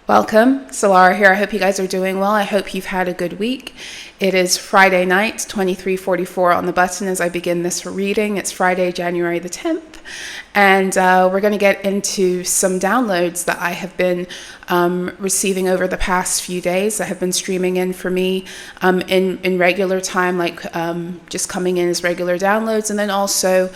Welcome, Solara here. I hope you guys are doing well. I hope you've had a good week. It is Friday night, 23:44 on the button as I begin this reading. It's Friday, January the 10th, and we're going to get into some downloads that I have been receiving over the past few days that have been streaming in for me in regular time, like just coming in as regular downloads, and then also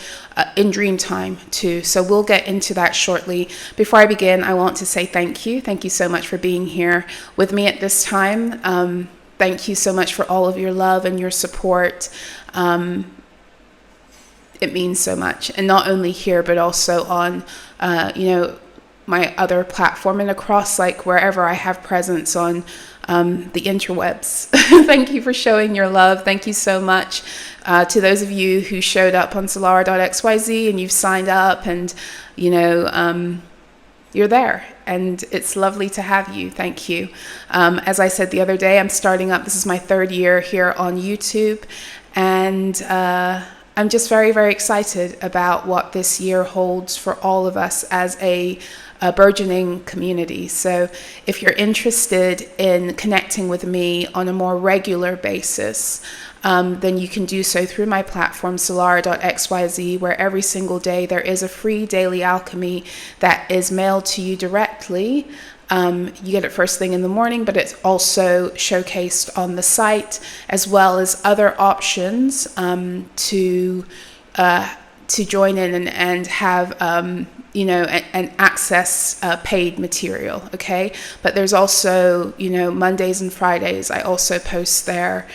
in dream time too. So we'll get into that shortly. Before I begin, I want to say thank you. Thank you so much for being here with me at this time. Thank you so much for all of your love and your support. It means so much. And not only here, but also on, my other platform and across like wherever I have presence on the interwebs. Thank you for showing your love. Thank you so much to those of you who showed up on SOLARAH.xyz and you've signed up and, you're there, and it's lovely to have you. Thank you. As I said the other day, I'm starting up. This is my third year here on YouTube, and I'm just very, very excited about what this year holds for all of us as a burgeoning community. So if you're interested in connecting with me on a more regular basis, then you can do so through my platform, SOLARAH.xyz, where every single day there is a free daily alchemy that is mailed to you directly. You get it first thing in the morning, but it's also showcased on the site, as well as other options to join in and have and access paid material, okay? But there's also, Mondays and Fridays, I also post there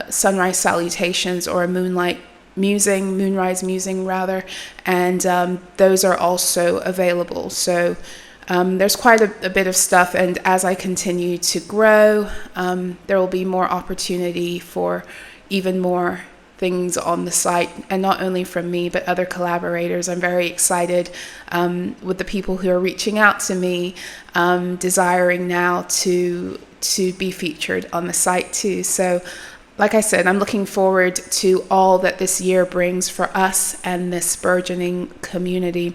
sunrise salutations or a moonrise musing rather, and those are also available. So there's quite a bit of stuff, and as I continue to grow, there will be more opportunity for even more things on the site, and not only from me but other collaborators. I'm very excited with the people who are reaching out to me, desiring now to be featured on the site too. So like I said, I'm looking forward to all that this year brings for us and this burgeoning community.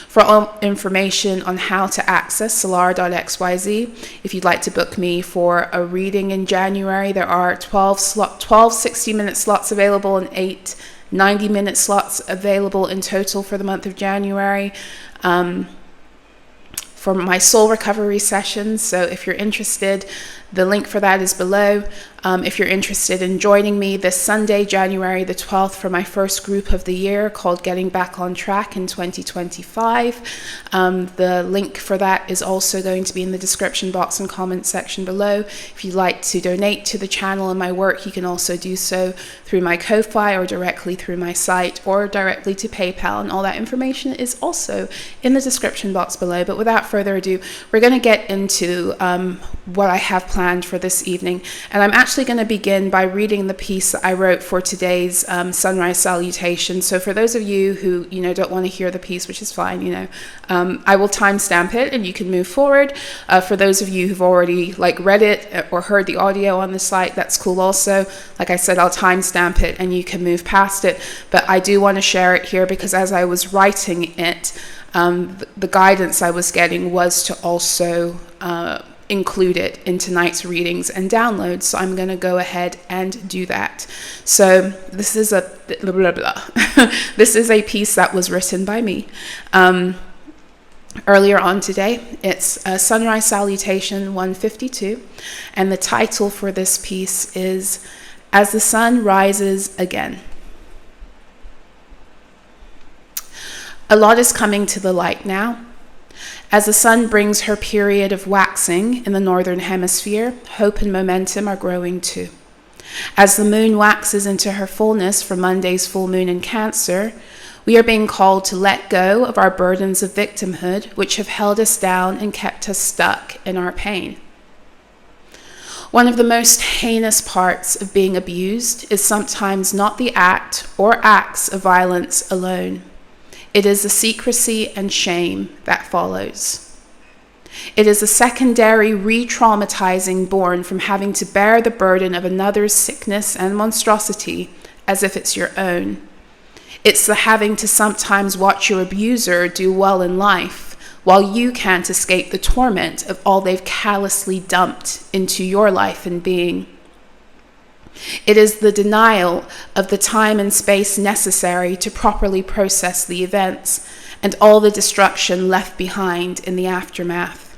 For all information on how to access SOLARAH.xyz, if you'd like to book me for a reading in January, there are 12 60-minute slots available and 8 90-minute slots available in total for the month of January. For my soul recovery sessions. So if you're interested, the link for that is below. If you're interested in joining me this Sunday, January the 12th, for my first group of the year called Getting Back on Track in 2025, the link for that is also going to be in the description box and comment section below. If you'd like to donate to the channel and my work, you can also do so through my Ko-Fi or directly through my site or directly to PayPal, and all that information is also in the description box below. But without further ado, we're going to get into what I have planned for this evening, and I'm actually going to begin by reading the piece that I wrote for today's sunrise salutation. So for those of you who don't want to hear the piece, which is fine, I will timestamp it and you can move forward. For those of you who've already read it or heard the audio on the site, that's cool also. Like I said, I'll timestamp it and you can move past it, but I do want to share it here because as I was writing it, the guidance I was getting was to also include it in tonight's readings and downloads. So I'm going to go ahead and do that. So this is a blah, blah, blah. This is a piece that was written by me earlier on today. It's a Sunrise Salutation 152, and the title for this piece is As the Sun Rises Again. A lot is coming to the light now. As the sun brings her period of waxing in the northern hemisphere, hope and momentum are growing too. As the moon waxes into her fullness for Monday's full moon in Cancer, we are being called to let go of our burdens of victimhood, which have held us down and kept us stuck in our pain. One of the most heinous parts of being abused is sometimes not the act or acts of violence alone. It is the secrecy and shame that follows. It is a secondary re-traumatizing born from having to bear the burden of another's sickness and monstrosity as if it's your own. It's the having to sometimes watch your abuser do well in life while you can't escape the torment of all they've callously dumped into your life and being. It is the denial of the time and space necessary to properly process the events and all the destruction left behind in the aftermath.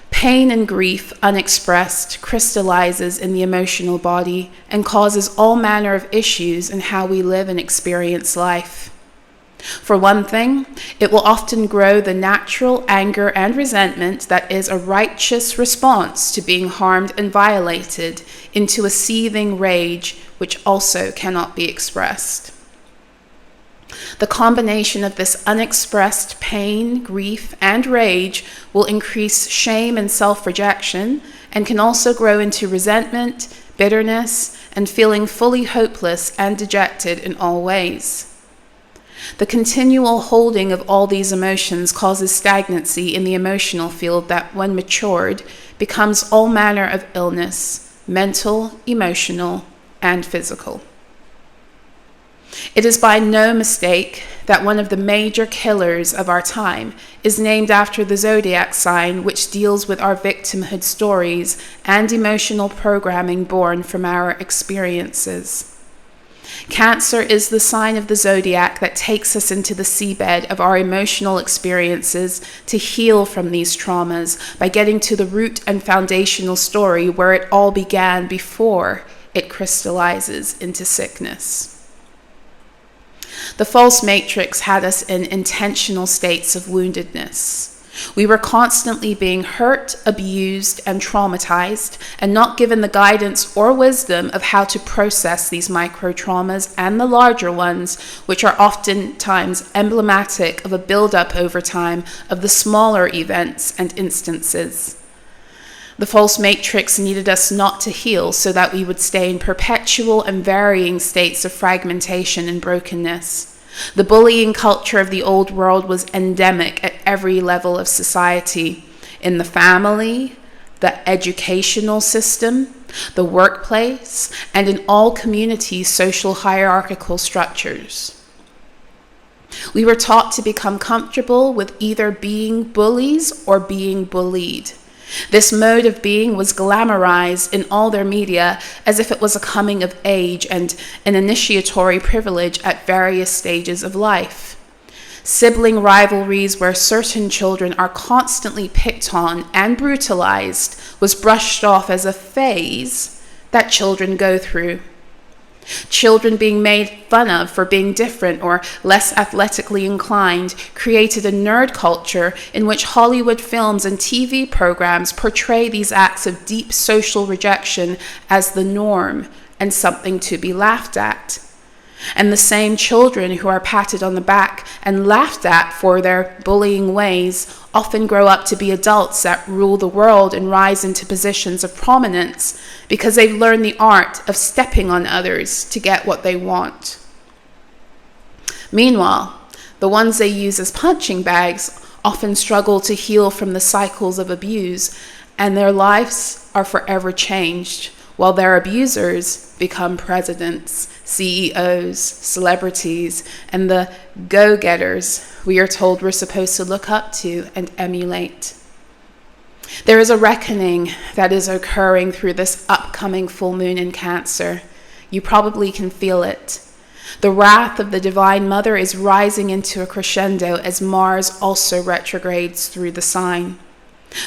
Pain and grief unexpressed crystallizes in the emotional body and causes all manner of issues in how we live and experience life. For one thing, it will often grow the natural anger and resentment that is a righteous response to being harmed and violated into a seething rage which also cannot be expressed. The combination of this unexpressed pain, grief, and rage will increase shame and self-rejection and can also grow into resentment, bitterness, and feeling fully hopeless and dejected in all ways. The continual holding of all these emotions causes stagnancy in the emotional field that, when matured, becomes all manner of illness, mental, emotional, and physical. It is by no mistake that one of the major killers of our time is named after the zodiac sign, which deals with our victimhood stories and emotional programming born from our experiences. Cancer is the sign of the zodiac that takes us into the seabed of our emotional experiences to heal from these traumas by getting to the root and foundational story where it all began before it crystallizes into sickness. The false matrix had us in intentional states of woundedness. We were constantly being hurt, abused, and traumatized, and not given the guidance or wisdom of how to process these micro-traumas and the larger ones, which are oftentimes emblematic of a build-up over time of the smaller events and instances. The false matrix needed us not to heal so that we would stay in perpetual and varying states of fragmentation and brokenness. The bullying culture of the old world was endemic at every level of society, in the family, the educational system, the workplace, and in all communities' social hierarchical structures. We were taught to become comfortable with either being bullies or being bullied. This mode of being was glamorized in all their media as if it was a coming of age and an initiatory privilege at various stages of life. Sibling rivalries where certain children are constantly picked on and brutalized was brushed off as a phase that children go through. Children being made fun of for being different or less athletically inclined created a nerd culture in which Hollywood films and TV programs portray these acts of deep social rejection as the norm and something to be laughed at. And the same children who are patted on the back and laughed at for their bullying ways often grow up to be adults that rule the world and rise into positions of prominence because they've learned the art of stepping on others to get what they want. Meanwhile, the ones they use as punching bags often struggle to heal from the cycles of abuse, and their lives are forever changed, while their abusers become presidents, CEOs, celebrities, and the go-getters we are told we're supposed to look up to and emulate. There is a reckoning that is occurring through this upcoming full moon in Cancer. You probably can feel it. The wrath of the Divine Mother is rising into a crescendo as Mars also retrogrades through the sign.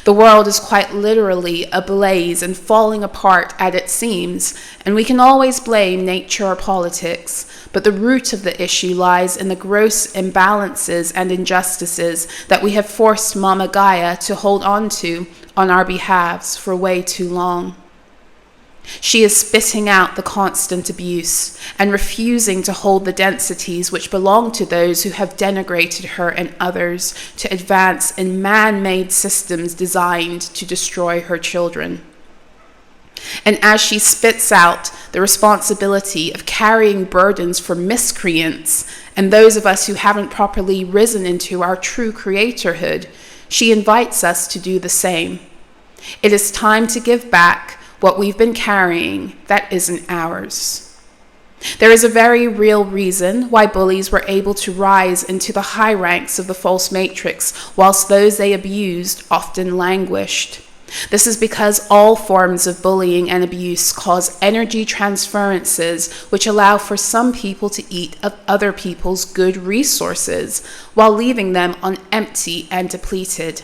The world is quite literally ablaze and falling apart at its seams, and we can always blame nature or politics, but the root of the issue lies in the gross imbalances and injustices that we have forced Mama Gaia to hold on to on our behalves for way too long. She is spitting out the constant abuse and refusing to hold the densities which belong to those who have denigrated her and others to advance in man-made systems designed to destroy her children. And as she spits out the responsibility of carrying burdens for miscreants and those of us who haven't properly risen into our true creatorhood, she invites us to do the same. It is time to give back what we've been carrying that isn't ours. There is a very real reason why bullies were able to rise into the high ranks of the false matrix, whilst those they abused often languished. This is because all forms of bullying and abuse cause energy transferences, which allow for some people to eat of other people's good resources, while leaving them on empty and depleted.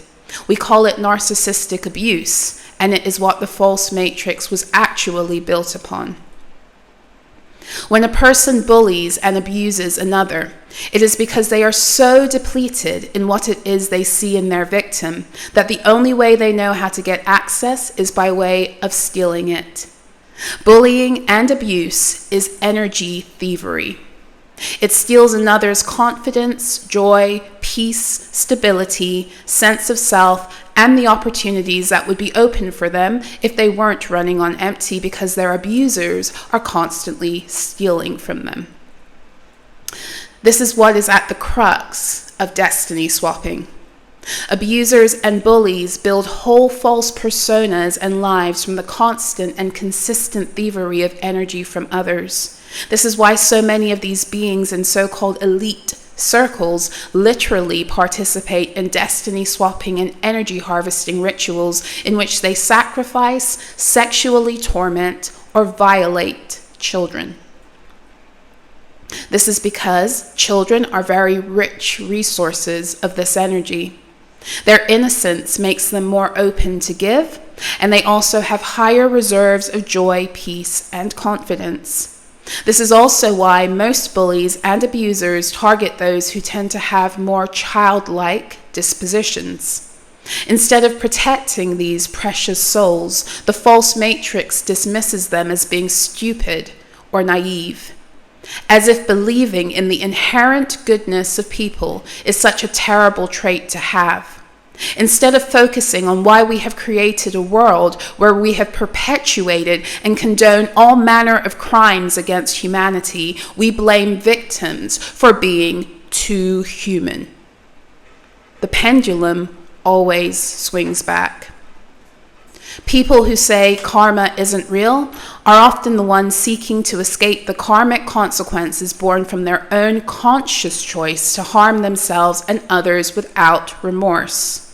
We call it narcissistic abuse, and it is what the false matrix was actually built upon. When a person bullies and abuses another, it is because they are so depleted in what it is they see in their victim that the only way they know how to get access is by way of stealing it. Bullying and abuse is energy thievery. It steals another's confidence, joy, peace, stability, sense of self, and the opportunities that would be open for them if they weren't running on empty because their abusers are constantly stealing from them. This is what is at the crux of destiny swapping. Abusers and bullies build whole false personas and lives from the constant and consistent thievery of energy from others. This is why so many of these beings in so-called elite circles literally participate in destiny swapping and energy harvesting rituals in which they sacrifice, sexually torment, or violate children. This is because children are very rich resources of this energy. Their innocence makes them more open to give, and they also have higher reserves of joy, peace, and confidence. This is also why most bullies and abusers target those who tend to have more childlike dispositions. Instead of protecting these precious souls, the false matrix dismisses them as being stupid or naive, as if believing in the inherent goodness of people is such a terrible trait to have. Instead of focusing on why we have created a world where we have perpetuated and condoned all manner of crimes against humanity, we blame victims for being too human. The pendulum always swings back. People who say karma isn't real are often the ones seeking to escape the karmic consequences born from their own conscious choice to harm themselves and others without remorse.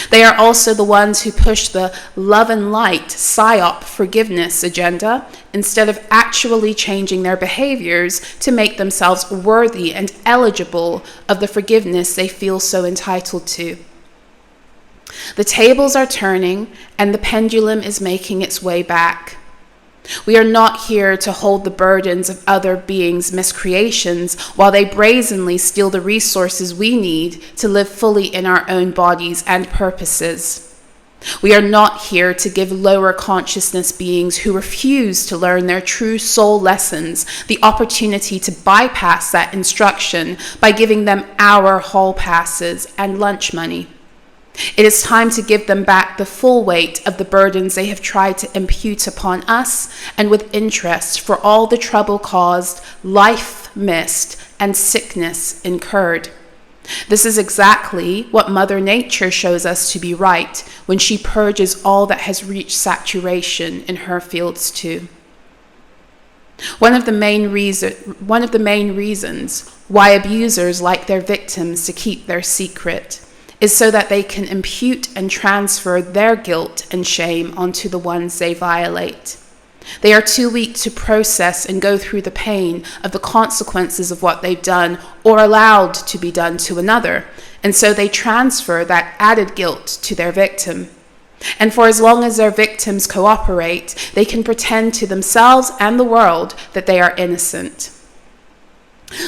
They are also the ones who push the love and light, psyop forgiveness agenda instead of actually changing their behaviors to make themselves worthy and eligible of the forgiveness they feel so entitled to. The tables are turning and the pendulum is making its way back. We are not here to hold the burdens of other beings' miscreations while they brazenly steal the resources we need to live fully in our own bodies and purposes. We are not here to give lower consciousness beings who refuse to learn their true soul lessons the opportunity to bypass that instruction by giving them our hall passes and lunch money. It is time to give them back the full weight of the burdens they have tried to impute upon us, and with interest for all the trouble caused, life missed, and sickness incurred. This is exactly what Mother Nature shows us to be right when she purges all that has reached saturation in her fields too. One of the main reasons why abusers like their victims to keep their secret is so that they can impute and transfer their guilt and shame onto the ones they violate. They are too weak to process and go through the pain of the consequences of what they've done or allowed to be done to another, and so they transfer that added guilt to their victim. And for as long as their victims cooperate, they can pretend to themselves and the world that they are innocent.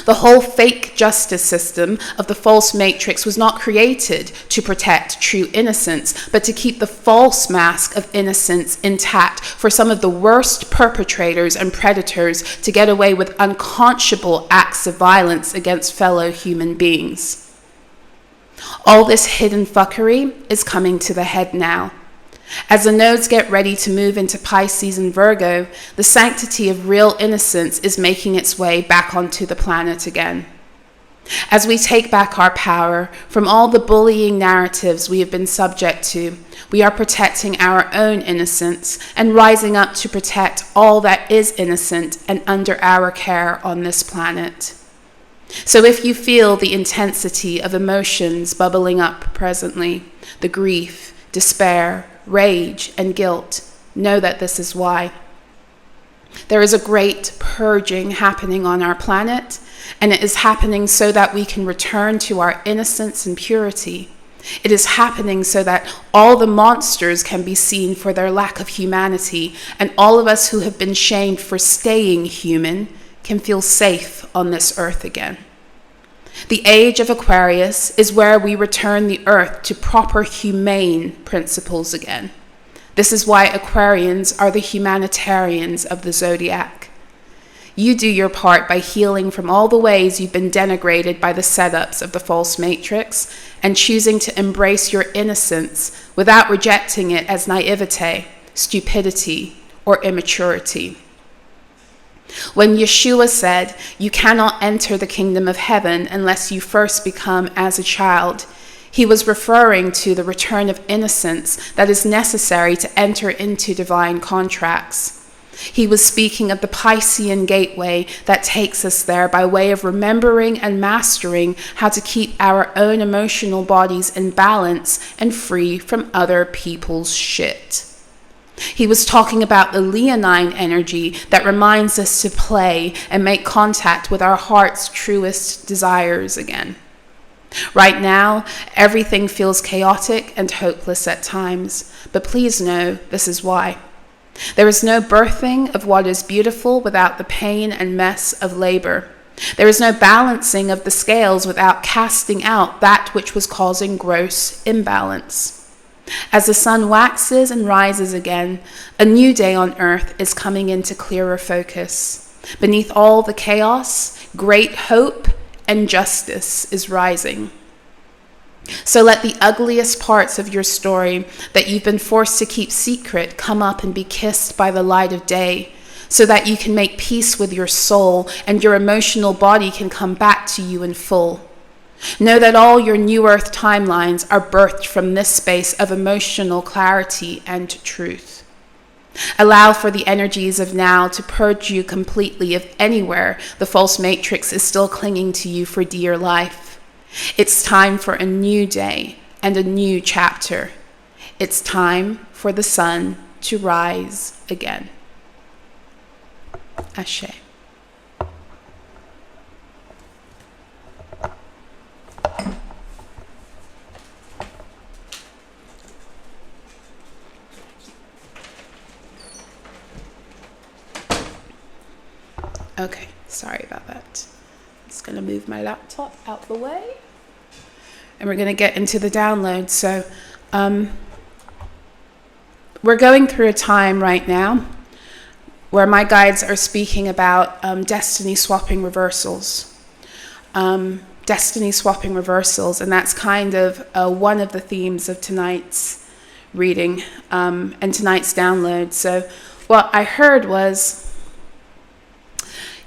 The whole fake justice system of the false matrix was not created to protect true innocence, but to keep the false mask of innocence intact for some of the worst perpetrators and predators to get away with unconscionable acts of violence against fellow human beings. All this hidden fuckery is coming to the head now. As the nodes get ready to move into Pisces and Virgo, the sanctity of real innocence is making its way back onto the planet again. As we take back our power from all the bullying narratives we have been subject to, we are protecting our own innocence and rising up to protect all that is innocent and under our care on this planet. So if you feel the intensity of emotions bubbling up presently, the grief, despair, rage, and guilt, know that this is why. There is a great purging happening on our planet, and it is happening so that we can return to our innocence and purity. It is happening so that all the monsters can be seen for their lack of humanity, and all of us who have been shamed for staying human can feel safe on this earth again. The age of Aquarius is where we return the earth to proper humane principles again. This is why Aquarians are the humanitarians of the zodiac. You do your part by healing from all the ways you've been denigrated by the setups of the false matrix and choosing to embrace your innocence without rejecting it as naivete, stupidity, or immaturity. When Yeshua said, "You cannot enter the kingdom of heaven unless you first become as a child," he was referring to the return of innocence that is necessary to enter into divine contracts. He was speaking of the Piscean gateway that takes us there by way of remembering and mastering how to keep our own emotional bodies in balance and free from other people's shit. He was talking about the leonine energy that reminds us to play and make contact with our heart's truest desires again. Right now, everything feels chaotic and hopeless at times, but please know this is why. There is no birthing of what is beautiful without the pain and mess of labor. There is no balancing of the scales without casting out that which was causing gross imbalance. As the sun waxes and rises again, a new day on earth is coming into clearer focus. Beneath all the chaos, great hope and justice is rising. So let the ugliest parts of your story that you've been forced to keep secret come up and be kissed by the light of day, so that you can make peace with your soul and your emotional body can come back to you in full. Know that all your new earth timelines are birthed from this space of emotional clarity and truth. Allow for the energies of now to purge you completely if anywhere the false matrix is still clinging to you for dear life. It's time for a new day and a new chapter. It's time for the sun to rise again. Ashe. Okay, sorry about that. I'm just going to move my laptop out the way. And we're going to get into the download. So we're going through a time right now where my guides are speaking about destiny swapping reversals. Destiny swapping reversals. And that's kind of one of the themes of tonight's reading and tonight's download. So what I heard was,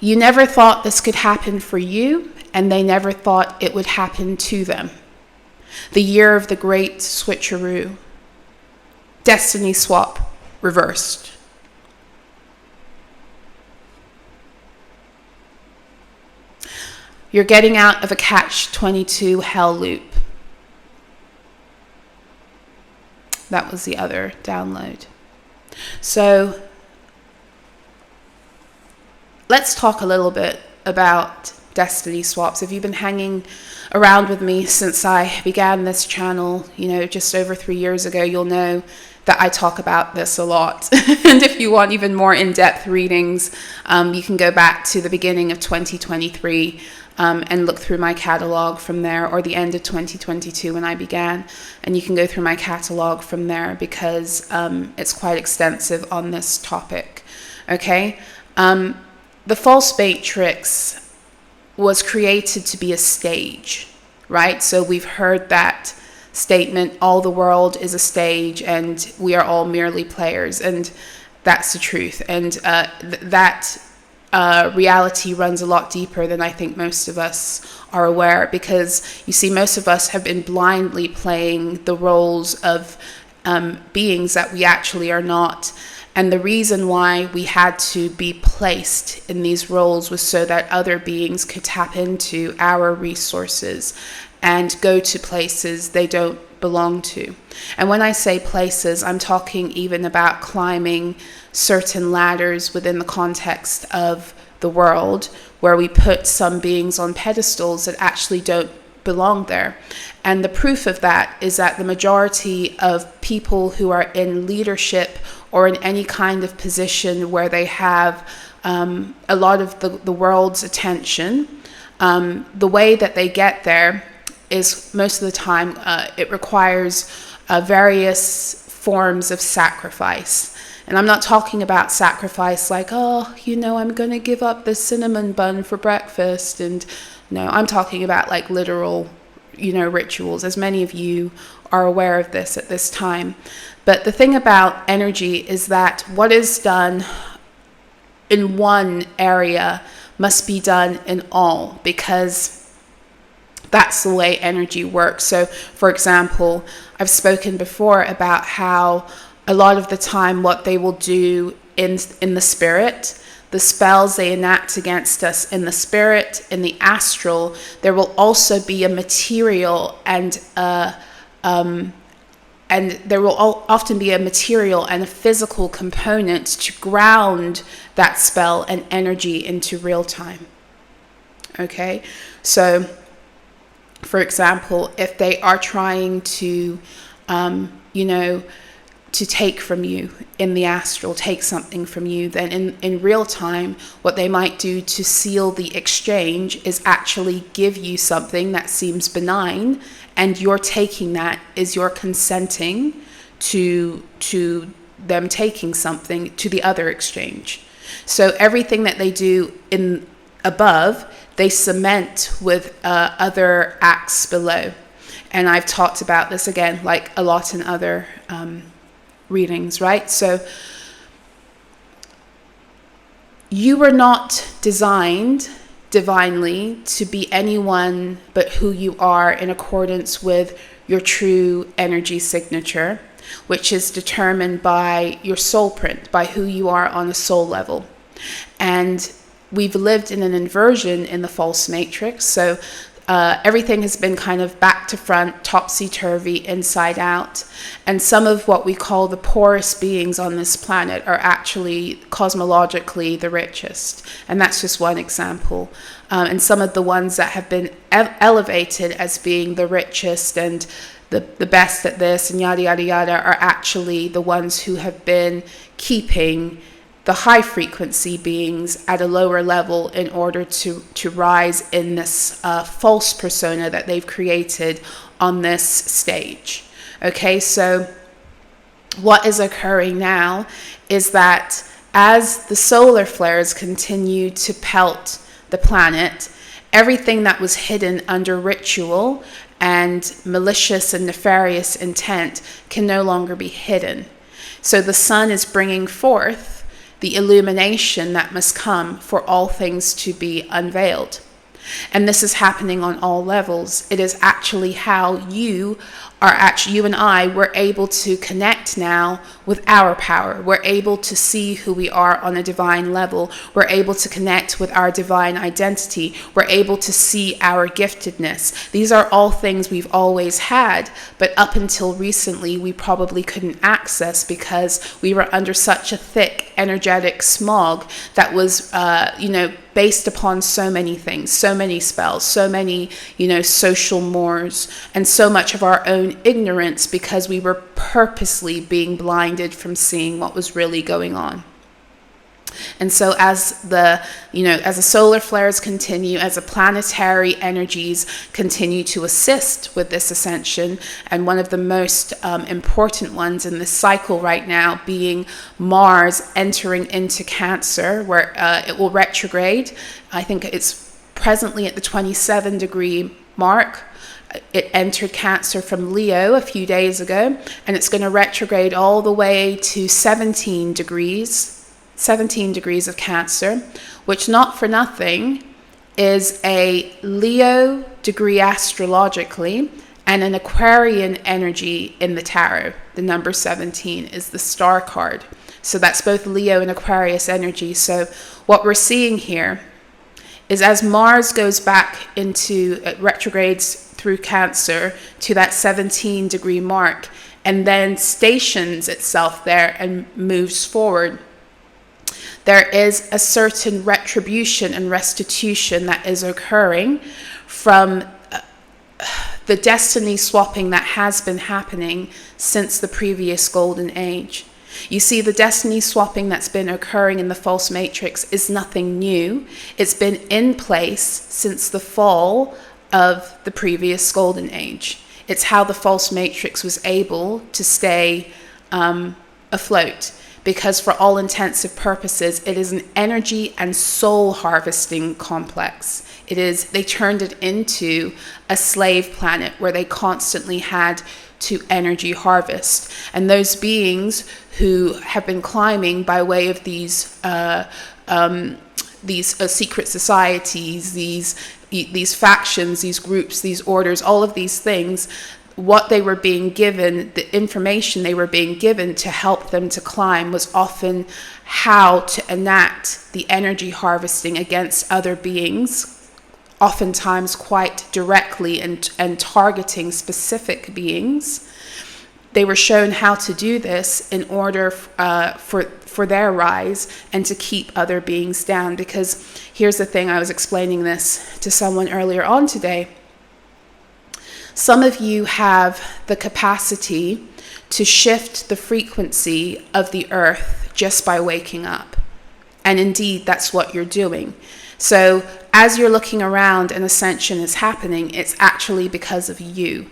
you never thought this could happen for you, and they never thought it would happen to them. The year of the great switcheroo. Destiny swap reversed. You're getting out of a catch-22 hell loop. That was the other download. So let's talk a little bit about destiny swaps. If you've been hanging around with me since I began this channel, just over 3 years ago, you'll know that I talk about this a lot. And if you want even more in-depth readings, you can go back to the beginning of 2023 and look through my catalog from there, or the end of 2022 when I began. And you can go through my catalog from there because it's quite extensive on this topic. Okay? The false matrix was created to be a stage, right? So we've heard that statement, all the world is a stage and we are all merely players. And that's the truth. And that reality runs a lot deeper than I think most of us are aware, because you see, most of us have been blindly playing the roles of beings that we actually are not. And the reason why we had to be placed in these roles was so that other beings could tap into our resources and go to places they don't belong to. And when I say places, I'm talking even about climbing certain ladders within the context of the world, where we put some beings on pedestals that actually don't belong there. And the proof of that is that the majority of people who are in leadership or in any kind of position where they have a lot of the world's attention, the way that they get there is most of the time it requires various forms of sacrifice. And I'm not talking about sacrifice like, oh, I'm going to give up the cinnamon bun for breakfast. And no, I'm talking about like literal, rituals, as many of you are aware of this at this time. But the thing about energy is that what is done in one area must be done in all, because that's the way energy works. So, for example, I've spoken before about how a lot of the time what they will do in the spirit, the spells they enact against us in the spirit, in the astral, there will also be a material and there will often be a material and a physical component to ground that spell and energy into real time. Okay, so for example, if they are trying to, to take from you in the astral, take something from you, then in real time, what they might do to seal the exchange is actually give you something that seems benign, and you're taking that is you're consenting to them taking something to the other exchange. So everything that they do in above, they cement with other acts below. And I've talked about this again, like a lot in other readings, right? So you were not designed divinely to be anyone but who you are in accordance with your true energy signature, which is determined by your soul print, by who you are on a soul level. And we've lived in an inversion in the false matrix. So everything has been kind of back to front, topsy-turvy, inside out. And some of what we call the poorest beings on this planet are actually cosmologically the richest. And that's just one example. And some of the ones that have been elevated as being the richest and the best at this and yada, yada, yada are actually the ones who have been keeping the high frequency beings at a lower level in order to rise in this false persona that they've created on this stage. Okay, so what is occurring now is that as the solar flares continue to pelt the planet, everything that was hidden under ritual and malicious and nefarious intent can no longer be hidden. So the sun is bringing forth the illumination that must come for all things to be unveiled. And this is happening on all levels. It is actually how you and I, we're able to connect now with our power. We're able to see who we are on a divine level. We're able to connect with our divine identity. We're able to see our giftedness. These are all things we've always had, but up until recently, we probably couldn't access because we were under such a thick energetic smog that was, based upon so many things, so many spells, so many, social mores, and so much of our own ignorance because we were purposely being blinded from seeing what was really going on. And so as the solar flares continue, as the planetary energies continue to assist with this ascension, and one of the most important ones in this cycle right now being Mars entering into Cancer, where it will retrograde. I think it's presently at the 27-degree mark. It entered Cancer from Leo a few days ago, and it's going to retrograde all the way to 17 degrees 17 degrees of Cancer, which not for nothing is a Leo degree astrologically and an Aquarian energy in the tarot. The number 17 is the star card. So that's both Leo and Aquarius energy. So what we're seeing here is as Mars goes back into retrogrades through Cancer to that 17 degree mark and then stations itself there and moves forward, there is a certain retribution and restitution that is occurring from the destiny swapping that has been happening since the previous golden age. You see, the destiny swapping that's been occurring in the false matrix is nothing new. It's been in place since the fall of the previous golden age. It's how the false matrix was able to stay afloat, because for all intensive purposes, it is an energy and soul harvesting complex. They turned it into a slave planet where they constantly had to energy harvest. And those beings who have been climbing by way of these secret societies, these factions, these groups, these orders, all of these things, what they were being given, the information they were being given to help them to climb was often how to enact the energy harvesting against other beings, oftentimes quite directly and targeting specific beings. They were shown how to do this in order for their rise and to keep other beings down. Because here's the thing, I was explaining this to someone earlier on today. Some of you have the capacity to shift the frequency of the earth just by waking up. And indeed, that's what you're doing. So as you're looking around and ascension is happening, it's actually because of you.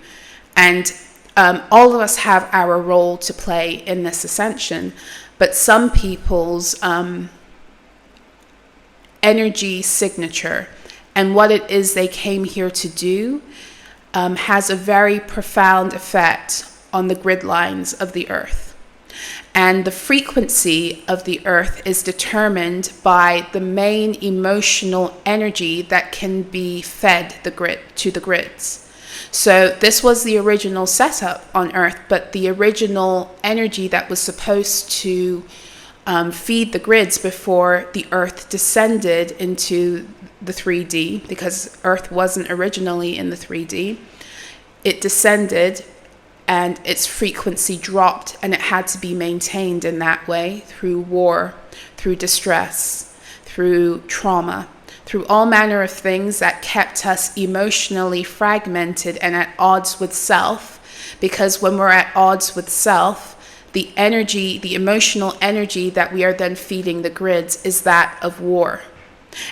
And all of us have our role to play in this ascension, but some people's energy signature and what it is they came here to do has a very profound effect on the grid lines of the earth. And the frequency of the earth is determined by the main emotional energy that can be fed to the grids. So this was the original setup on earth, but the original energy that was supposed to feed the grids before the earth descended into the 3D, because earth wasn't originally in the 3D, it descended and its frequency dropped, and it had to be maintained in that way through war, through distress, through trauma, through all manner of things that kept us emotionally fragmented and at odds with self. Because when we're at odds with self, the energy, the emotional energy that we are then feeding the grids is that of war.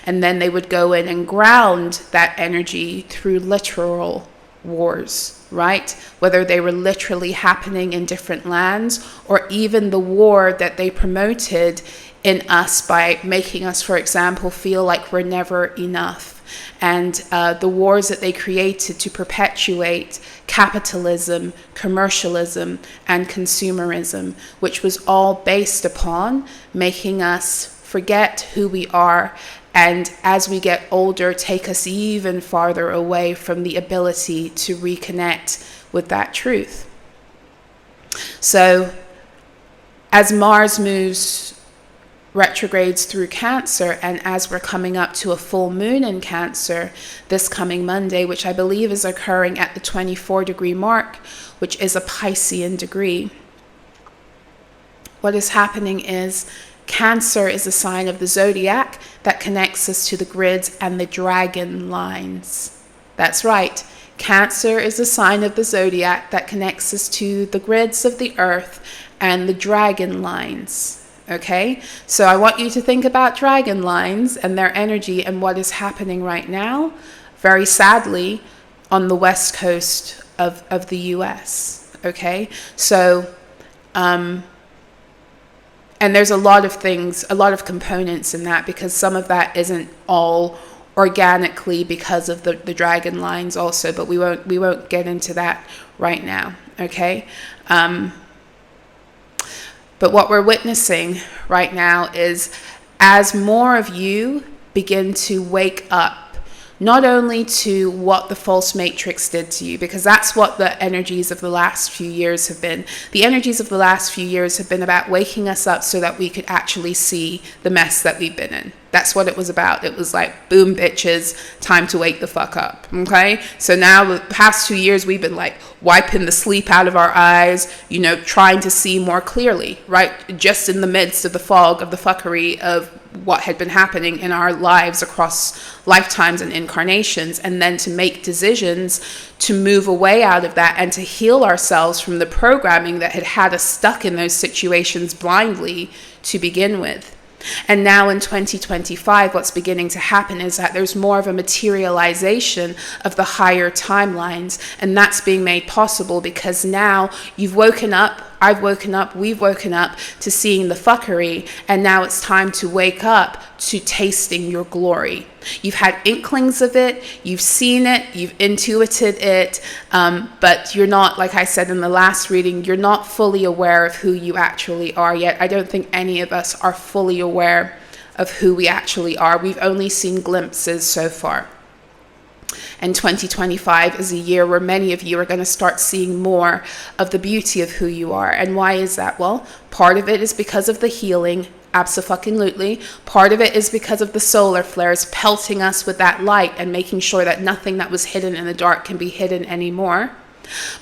And then they would go in and ground that energy through literal wars, right? Whether they were literally happening in different lands, or even the war that they promoted in us by making us, for example, feel like we're never enough. And the wars that they created to perpetuate capitalism, commercialism, and consumerism, which was all based upon making us forget who we are, and as we get older, take us even farther away from the ability to reconnect with that truth. So as Mars moves retrogrades through Cancer, and as we're coming up to a full moon in Cancer this coming Monday, which I believe is occurring at the 24 degree mark, which is a Piscean degree, what is happening is Cancer is a sign of the zodiac that connects us to the grids and the dragon lines. That's right. Cancer is a sign of the zodiac that connects us to the grids of the earth and the dragon lines. Okay? So I want you to think about dragon lines and their energy and what is happening right now, very sadly, on the west coast of the US. Okay? So, and there's a lot of things, a lot of components in that, because some of that isn't all organically because of the dragon lines also, but we won't get into that right now, okay? But But what we're witnessing right now is as more of you begin to wake up, not only to what the false matrix did to you, because that's what the energies of the last few years have been. The energies of the last few years have been about waking us up so that we could actually see the mess that we've been in. That's what it was about. It was like, boom, bitches, time to wake the fuck up, okay? So now the past 2 years, we've been like wiping the sleep out of our eyes, you know, trying to see more clearly, right? Just in the midst of the fog of the fuckery of what had been happening in our lives across lifetimes and incarnations, and then to make decisions to move away out of that and to heal ourselves from the programming that had us stuck in those situations blindly to begin with. And now in 2025, what's beginning to happen is that there's more of a materialization of the higher timelines. And that's being made possible because now you've woken up, I've woken up, we've woken up to seeing the fuckery. And now it's time to wake up to tasting your glory. You've had inklings of it, you've seen it, you've intuited it, but you're not, like I said in the last reading, you're not fully aware of who you actually are yet. I don't think any of us are fully aware of who we actually are. We've only seen glimpses so far. And 2025 is a year where many of you are going to start seeing more of the beauty of who you are. And why is that? Well, part of it is because of the healing. Abso-fucking-lutely. Part of it is because of the solar flares pelting us with that light and making sure that nothing that was hidden in the dark can be hidden anymore.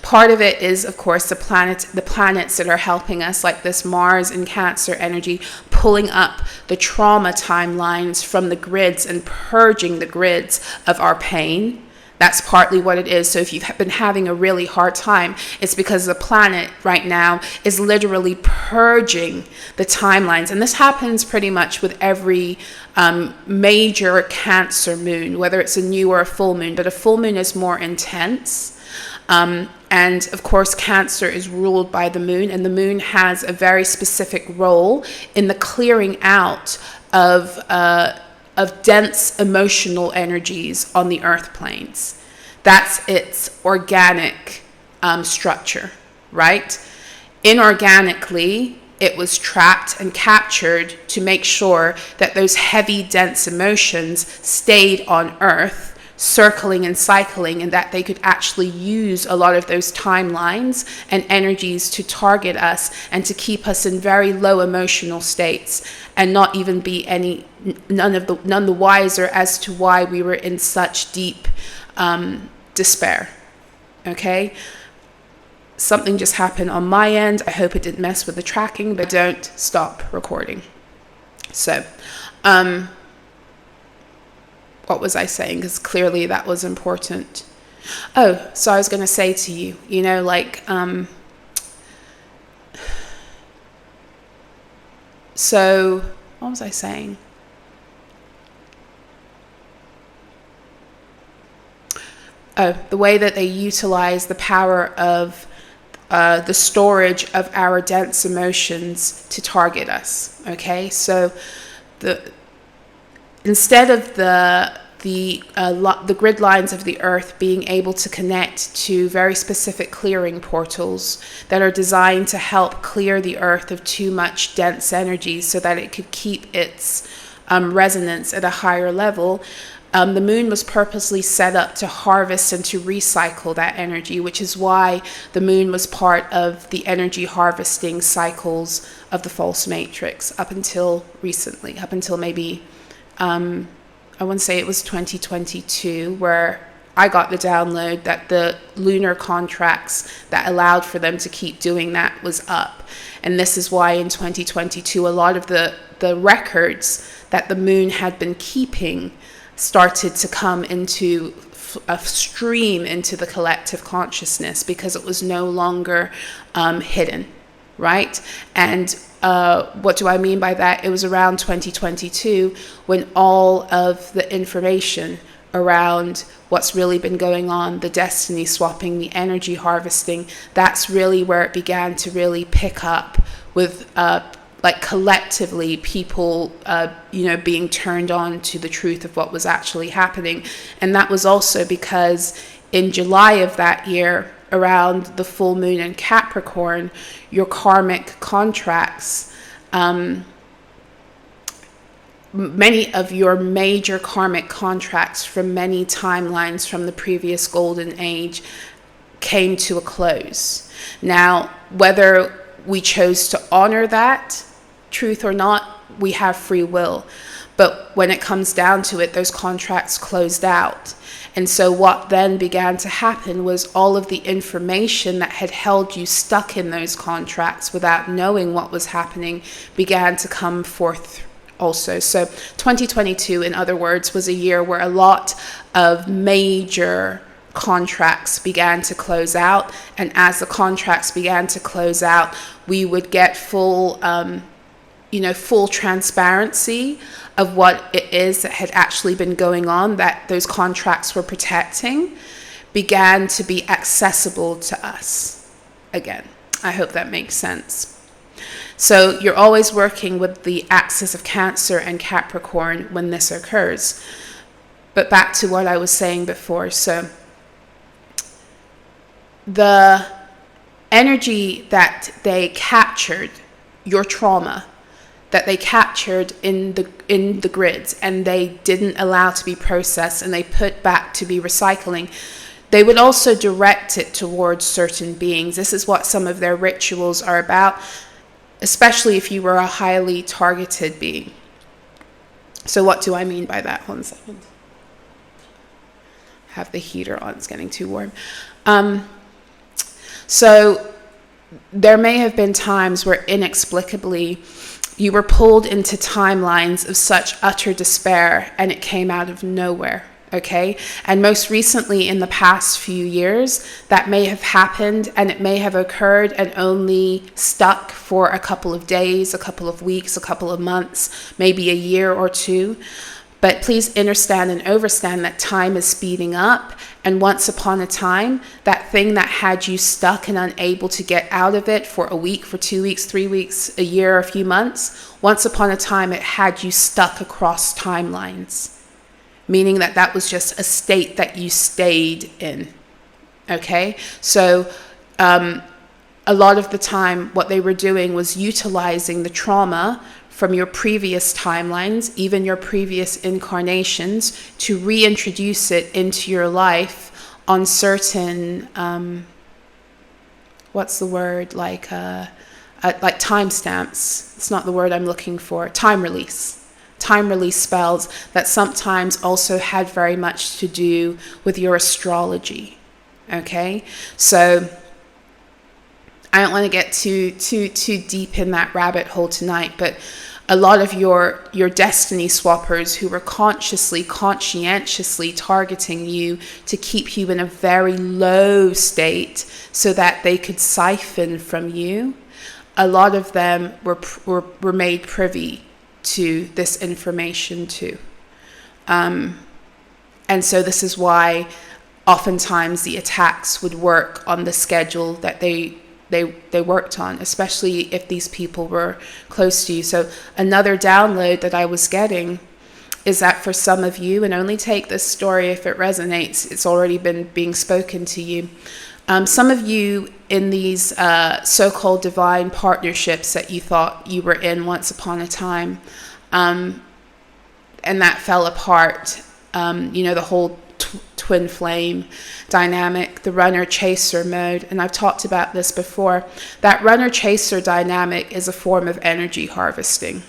Part of it is, of course, the planets that are helping us, like this Mars and Cancer energy, pulling up the trauma timelines from the grids and purging the grids of our pain. That's partly what it is. So if you've been having a really hard time, it's because the planet right now is literally purging the timelines. And this happens pretty much with every major Cancer moon, whether it's a new or a full moon. But a full moon is more intense. And of course, Cancer is ruled by the moon, and the moon has a very specific role in the clearing out of dense emotional energies on the earth planes. That's its organic structure, right? Inorganically, it was trapped and captured to make sure that those heavy, dense emotions stayed on earth, circling and cycling, and that they could actually use a lot of those timelines and energies to target us and to keep us in very low emotional states and not even be none the wiser as to why we were in such deep despair. Okay? Something just happened on my end. I hope it didn't mess with the tracking, but don't stop recording. So, what was I saying? Because clearly that was important. Oh, so I was going to say to you, you know, like, so what was I saying? Oh, the way that they utilize the power of the storage of our dense emotions to target us. Okay, so instead of the grid lines of the earth being able to connect to very specific clearing portals that are designed to help clear the earth of too much dense energy so that it could keep its resonance at a higher level, the moon was purposely set up to harvest and to recycle that energy, which is why the moon was part of the energy harvesting cycles of the false matrix up until recently, up until maybe I want to say it was 2022, where I got the download that the lunar contracts that allowed for them to keep doing that was up. And this is why in 2022, a lot of the records that the moon had been keeping started to come into a stream into the collective consciousness, because it was no longer hidden, right? And what do I mean by that? It was around 2022 when all of the information around what's really been going on, the destiny swapping, the energy harvesting, that's really where it began to really pick up with like collectively people, being turned on to the truth of what was actually happening. And that was also because in July of that year, around the full moon in Capricorn, your karmic contracts, many of your major karmic contracts from many timelines from the previous golden age came to a close. Now, whether we chose to honor that truth or not, we have free will. But when it comes down to it, those contracts closed out. And so what then began to happen was all of the information that had held you stuck in those contracts without knowing what was happening began to come forth also. So 2022, in other words, was a year where a lot of major contracts began to close out. And as the contracts began to close out, we would get full transparency of what it is that had actually been going on, that those contracts were protecting, began to be accessible to us again. I hope that makes sense. So you're always working with the axis of Cancer and Capricorn when this occurs. But back to what I was saying before. So the energy that they captured, your trauma, that they captured in the grids and they didn't allow to be processed and they put back to be recycling, they would also direct it towards certain beings. This is what some of their rituals are about, especially if you were a highly targeted being. So what do I mean by that? Hold on a second. Have the heater on, it's getting too warm. So there may have been times where inexplicably you were pulled into timelines of such utter despair and it came out of nowhere, okay? And most recently in the past few years, that may have happened and it may have occurred and only stuck for a couple of days, a couple of weeks, a couple of months, maybe a year or two. But please understand and overstand that time is speeding up. And once upon a time, that thing that had you stuck and unable to get out of it for a week, for 2 weeks, 3 weeks, a year, a few months, once upon a time, it had you stuck across timelines. Meaning that that was just a state that you stayed in. Okay? So a lot of the time, what they were doing was utilizing the trauma from your previous timelines, even your previous incarnations, to reintroduce it into your life on certain, what's the word, like timestamps. It's not the word I'm looking for. Time release spells that sometimes also had very much to do with your astrology. Okay, so I don't want to get too deep in that rabbit hole tonight, but a lot of your destiny swappers who were conscientiously targeting you to keep you in a very low state so that they could siphon from you, a lot of them were made privy to this information too. And so this is why oftentimes the attacks would work on the schedule that they worked on, especially if these people were close to you. So another download that I was getting is that for some of you, and only take this story if it resonates, it's already been being spoken to you. Some of you in these so-called divine partnerships that you thought you were in once upon a time, and that fell apart, the whole twin flame dynamic, the runner-chaser mode, and I've talked about this before. That runner-chaser dynamic is a form of energy harvesting,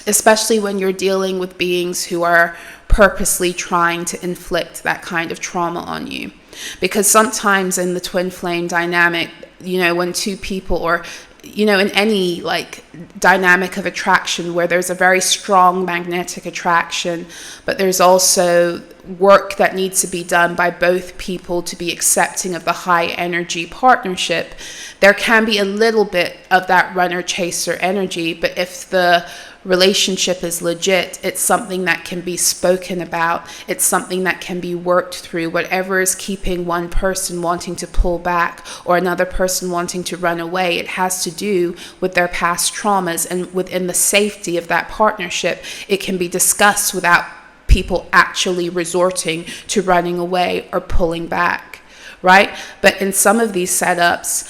especially when you're dealing with beings who are purposely trying to inflict that kind of trauma on you. Because sometimes in the twin flame dynamic, when two people, or in any like dynamic of attraction where there's a very strong magnetic attraction, but there's also work that needs to be done by both people to be accepting of the high energy partnership, there can be a little bit of that runner chaser energy. But if the relationship is legit, it's something that can be spoken about. It's something that can be worked through. Whatever is keeping one person wanting to pull back or another person wanting to run away, it has to do with their past traumas, and within the safety of that partnership, it can be discussed without people actually resorting to running away or pulling back. right? But in some of these setups,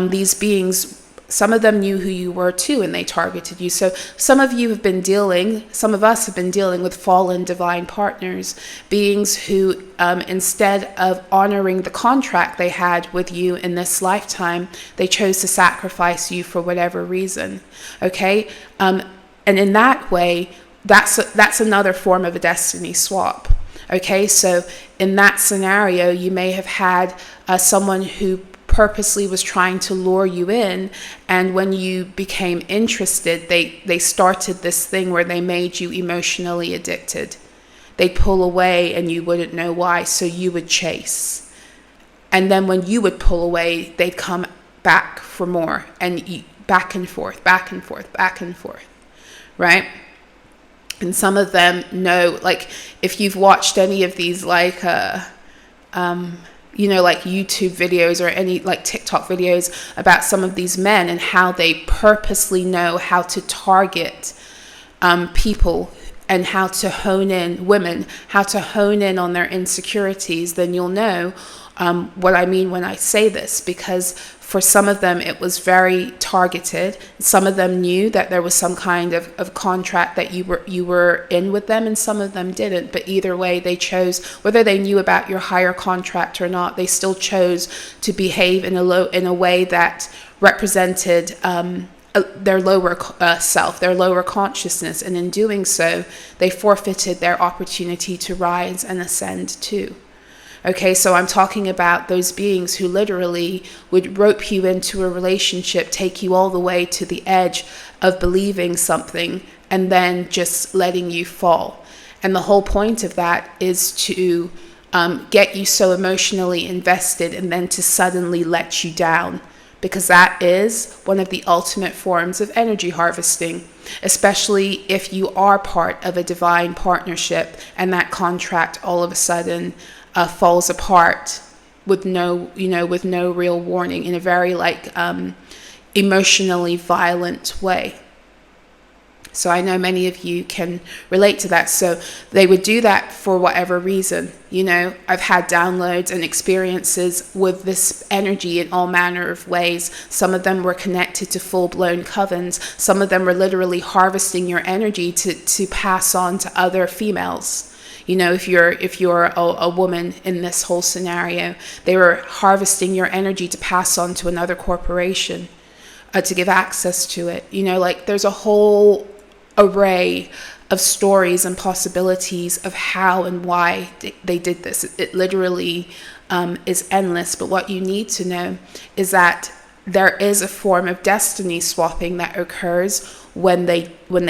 these beings, some of them knew who you were too, and they targeted you. So some of us have been dealing with fallen divine partners, beings who, instead of honoring the contract they had with you in this lifetime, they chose to sacrifice you for whatever reason. Okay? And in that way, that's another form of a destiny swap. Okay? So in that scenario, you may have had someone who purposely was trying to lure you in, and when you became interested, they started this thing where they made you emotionally addicted. They'd pull away and you wouldn't know why, so you would chase. And then when you would pull away, they'd come back for more, and back and forth, back and forth, back and forth, right? And some of them know, like, if you've watched any of these, like, like YouTube videos or any like TikTok videos about some of these men and how they purposely know how to target people and how to hone in women, how to hone in on their insecurities, then you'll know what I mean when I say this, because for some of them it was very targeted. Some of them knew that there was some kind of contract that you were in with them, and some of them didn't. But either way, they chose, whether they knew about your higher contract or not, they still chose to behave in a way that represented their lower self, their lower consciousness, and in doing so, they forfeited their opportunity to rise and ascend too. Okay, so I'm talking about those beings who literally would rope you into a relationship, take you all the way to the edge of believing something, and then just letting you fall. And the whole point of that is to get you so emotionally invested and then to suddenly let you down, because that is one of the ultimate forms of energy harvesting, especially if you are part of a divine partnership and that contract all of a sudden falls apart with no real warning, in a very emotionally violent way. So I know many of you can relate to that. So they would do that for whatever reason. I've had downloads and experiences with this energy in all manner of ways. Some of them were connected to full-blown covens. Some of them were literally harvesting your energy to pass on to other females. If you're a woman in this whole scenario, they were harvesting your energy to pass on to another corporation, to give access to it. There's a whole array of stories and possibilities of how and why they did this. It literally is endless. But what you need to know is that there is a form of destiny swapping that occurs when they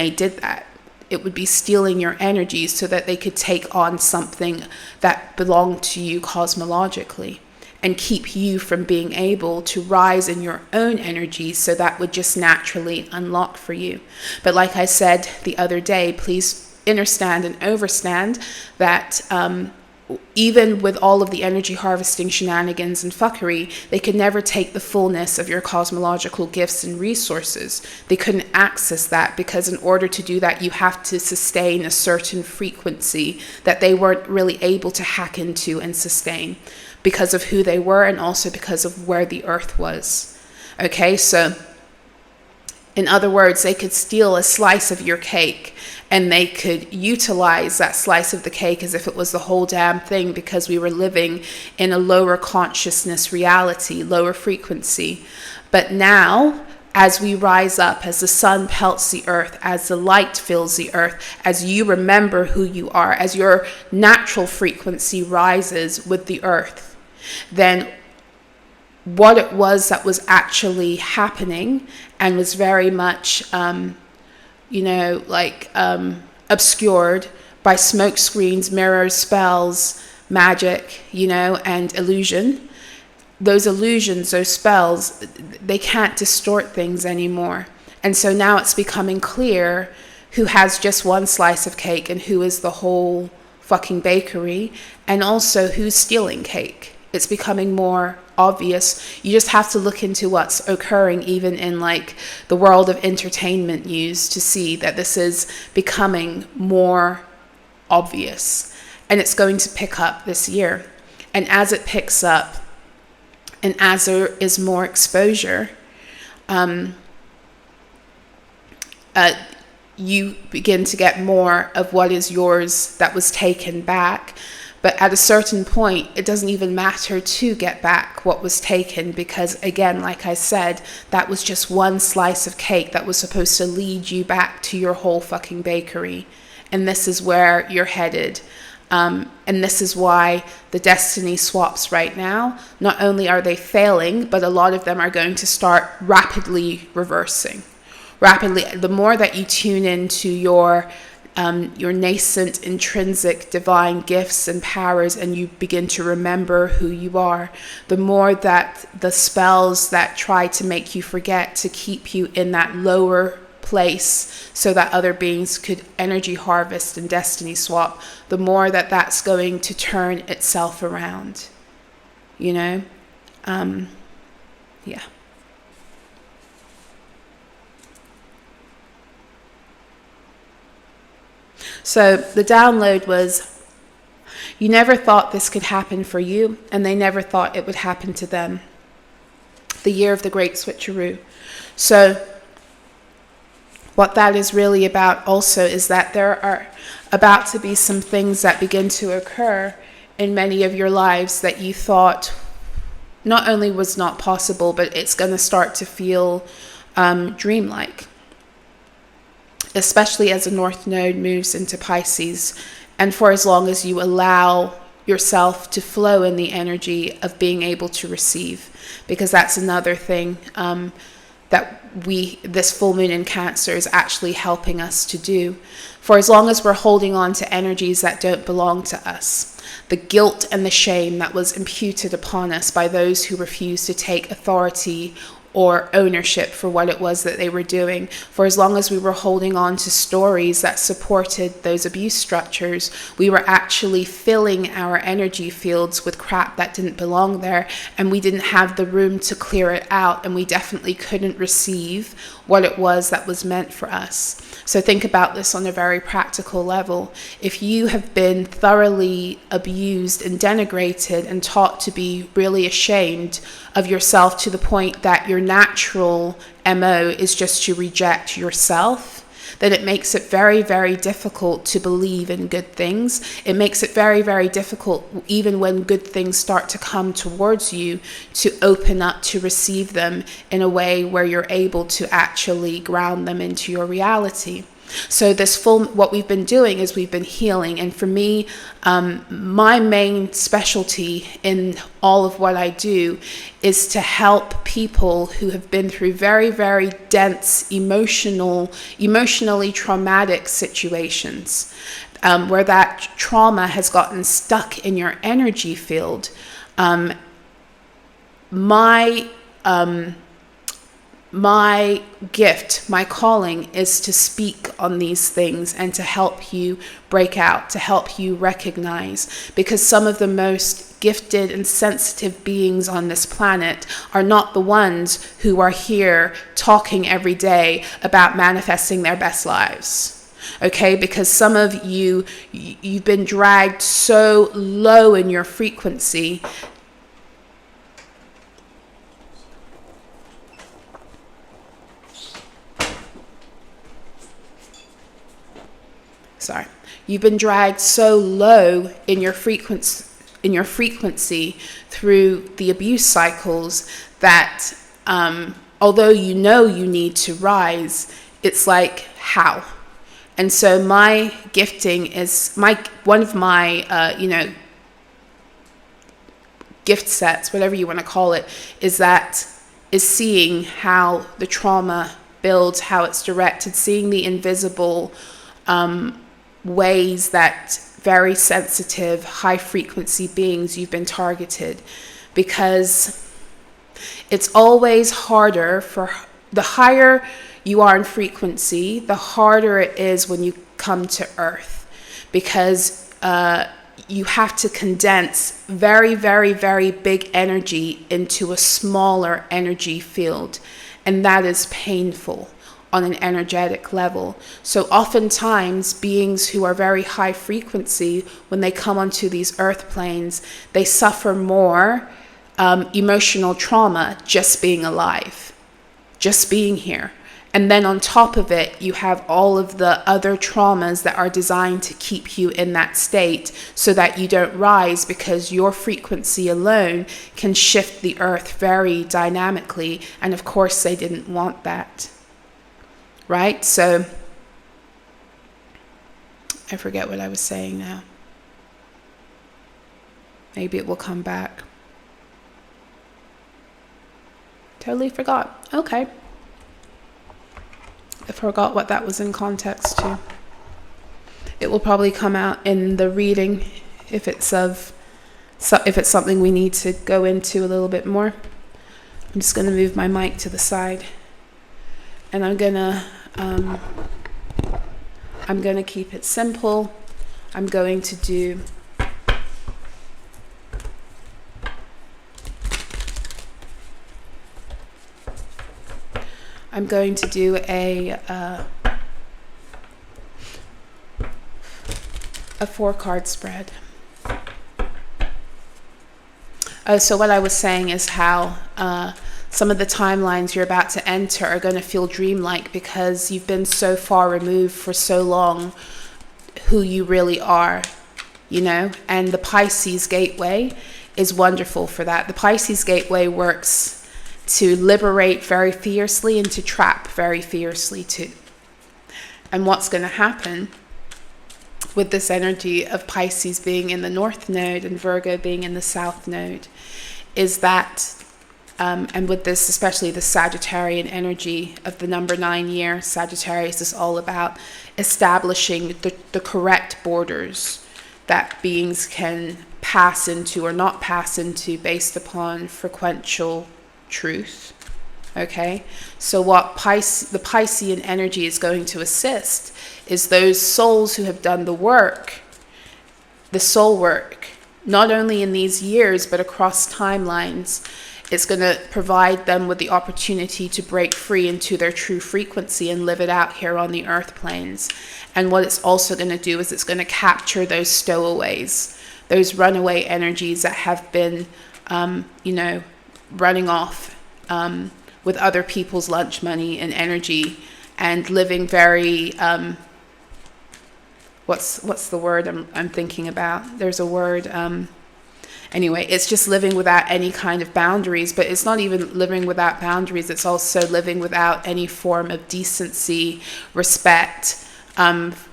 did that. It would be stealing your energy so that they could take on something that belonged to you cosmologically and keep you from being able to rise in your own energy, so that would just naturally unlock for you. But like I said the other day, please understand and overstand that even with all of the energy harvesting shenanigans and fuckery, they could never take the fullness of your cosmological gifts and resources. They couldn't access that, because in order to do that, you have to sustain a certain frequency that they weren't really able to hack into and sustain, because of who they were and also because of where the earth was. Okay, so in other words, they could steal a slice of your cake and they could utilize that slice of the cake as if it was the whole damn thing, because we were living in a lower consciousness reality, lower frequency. But now, as we rise up, as the sun pelts the earth, as the light fills the earth, as you remember who you are, as your natural frequency rises with the earth, then what it was that was actually happening and was very much obscured by smoke screens, mirrors, spells, magic, and illusion. Those illusions, those spells, they can't distort things anymore. And so now it's becoming clear who has just one slice of cake and who is the whole fucking bakery, and also who's stealing cake. It's becoming more obvious. You just have to look into what's occurring even in the world of entertainment news to see that this is becoming more obvious, and it's going to pick up this year. And as it picks up, And as there is more exposure, you begin to get more of what is yours that was taken back. But at a certain point, it doesn't even matter to get back what was taken, because again, like I said, that was just one slice of cake that was supposed to lead you back to your whole fucking bakery. And this is where you're headed. And this is why the destiny swaps right now, not only are they failing, but a lot of them are going to start rapidly reversing. Rapidly, the more that you tune into your nascent, intrinsic, divine gifts and powers, and you begin to remember who you are, the more that the spells that try to make you forget, to keep you in that lower place so that other beings could energy harvest and destiny swap, the more that that's going to turn itself around, you know? Yeah. So the download was, you never thought this could happen for you, and they never thought it would happen to them. The year of the great switcheroo. So what that is really about also is that there are about to be some things that begin to occur in many of your lives that you thought not only was not possible, but it's going to start to feel dreamlike. Especially as the North Node moves into Pisces, and for as long as you allow yourself to flow in the energy of being able to receive, because that's another thing that this full moon in Cancer is actually helping us to do. For as long as we're holding on to energies that don't belong to us, the guilt and the shame that was imputed upon us by those who refused to take authority or ownership for what it was that they were doing, for as long as we were holding on to stories that supported those abuse structures, we were actually filling our energy fields with crap that didn't belong there, and we didn't have the room to clear it out, and we definitely couldn't receive what it was that was meant for us. So think about this on a very practical level. If you have been thoroughly abused and denigrated and taught to be really ashamed of yourself to the point that your natural MO is just to reject yourself, then it makes it very, very difficult to believe in good things. It makes it very, very difficult, even when good things start to come towards you, to open up to receive them in a way where you're able to actually ground them into your reality. So what we've been doing is we've been healing. And for me, my main specialty in all of what I do is to help people who have been through very, very dense, emotionally traumatic situations, where that trauma has gotten stuck in your energy field. My gift, my calling is to speak on these things and to help you break out, to help you recognize, because some of the most gifted and sensitive beings on this planet are not the ones who are here talking every day about manifesting their best lives. Okay, because some of you've been dragged so low in your frequency. You've been dragged so low in your frequency through the abuse cycles that although you know you need to rise, it's like, how? And so my gifting is one of my gift sets, whatever you want to call it, is seeing how the trauma builds, how it's directed, seeing the invisible ways that very sensitive, high frequency beings you've been targeted. Because it's always harder the higher you are in frequency, the harder it is when you come to Earth, because you have to condense very, very, very big energy into a smaller energy field, and that is painful on an energetic level. So oftentimes beings who are very high frequency, when they come onto these earth planes, they suffer more emotional trauma just being alive, just being here. And then on top of it, you have all of the other traumas that are designed to keep you in that state so that you don't rise, because your frequency alone can shift the earth very dynamically. And of course, they didn't want that. Right? So I forget what I was saying now. Maybe it will come back. Totally forgot. Okay. I forgot what that was in context to. It will probably come out in the reading if it's something we need to go into a little bit more. I'm just going to move my mic to the side, and I'm gonna keep it simple. I'm going to do a 4-card spread. So what I was saying is how some of the timelines you're about to enter are going to feel dreamlike, because you've been so far removed for so long who you really are, you know? And the Pisces gateway is wonderful for that. The Pisces gateway works to liberate very fiercely and to trap very fiercely too. And what's going to happen with this energy of Pisces being in the North Node and Virgo being in the South Node is that, and with this, especially the Sagittarian energy of the number 9 year, Sagittarius is all about establishing the correct borders that beings can pass into or not pass into based upon frequential truth. Okay, so what the Piscean energy is going to assist is those souls who have done the work, the soul work, not only in these years but across timelines. It's going to provide them with the opportunity to break free into their true frequency and live it out here on the earth planes. And what it's also going to do is it's going to capture those stowaways, those runaway energies that have been running off with other people's lunch money and energy, and living very what's the word I'm thinking about? There's a word. Anyway, it's just living without any kind of boundaries, but it's not even living without boundaries. It's also living without any form of decency, respect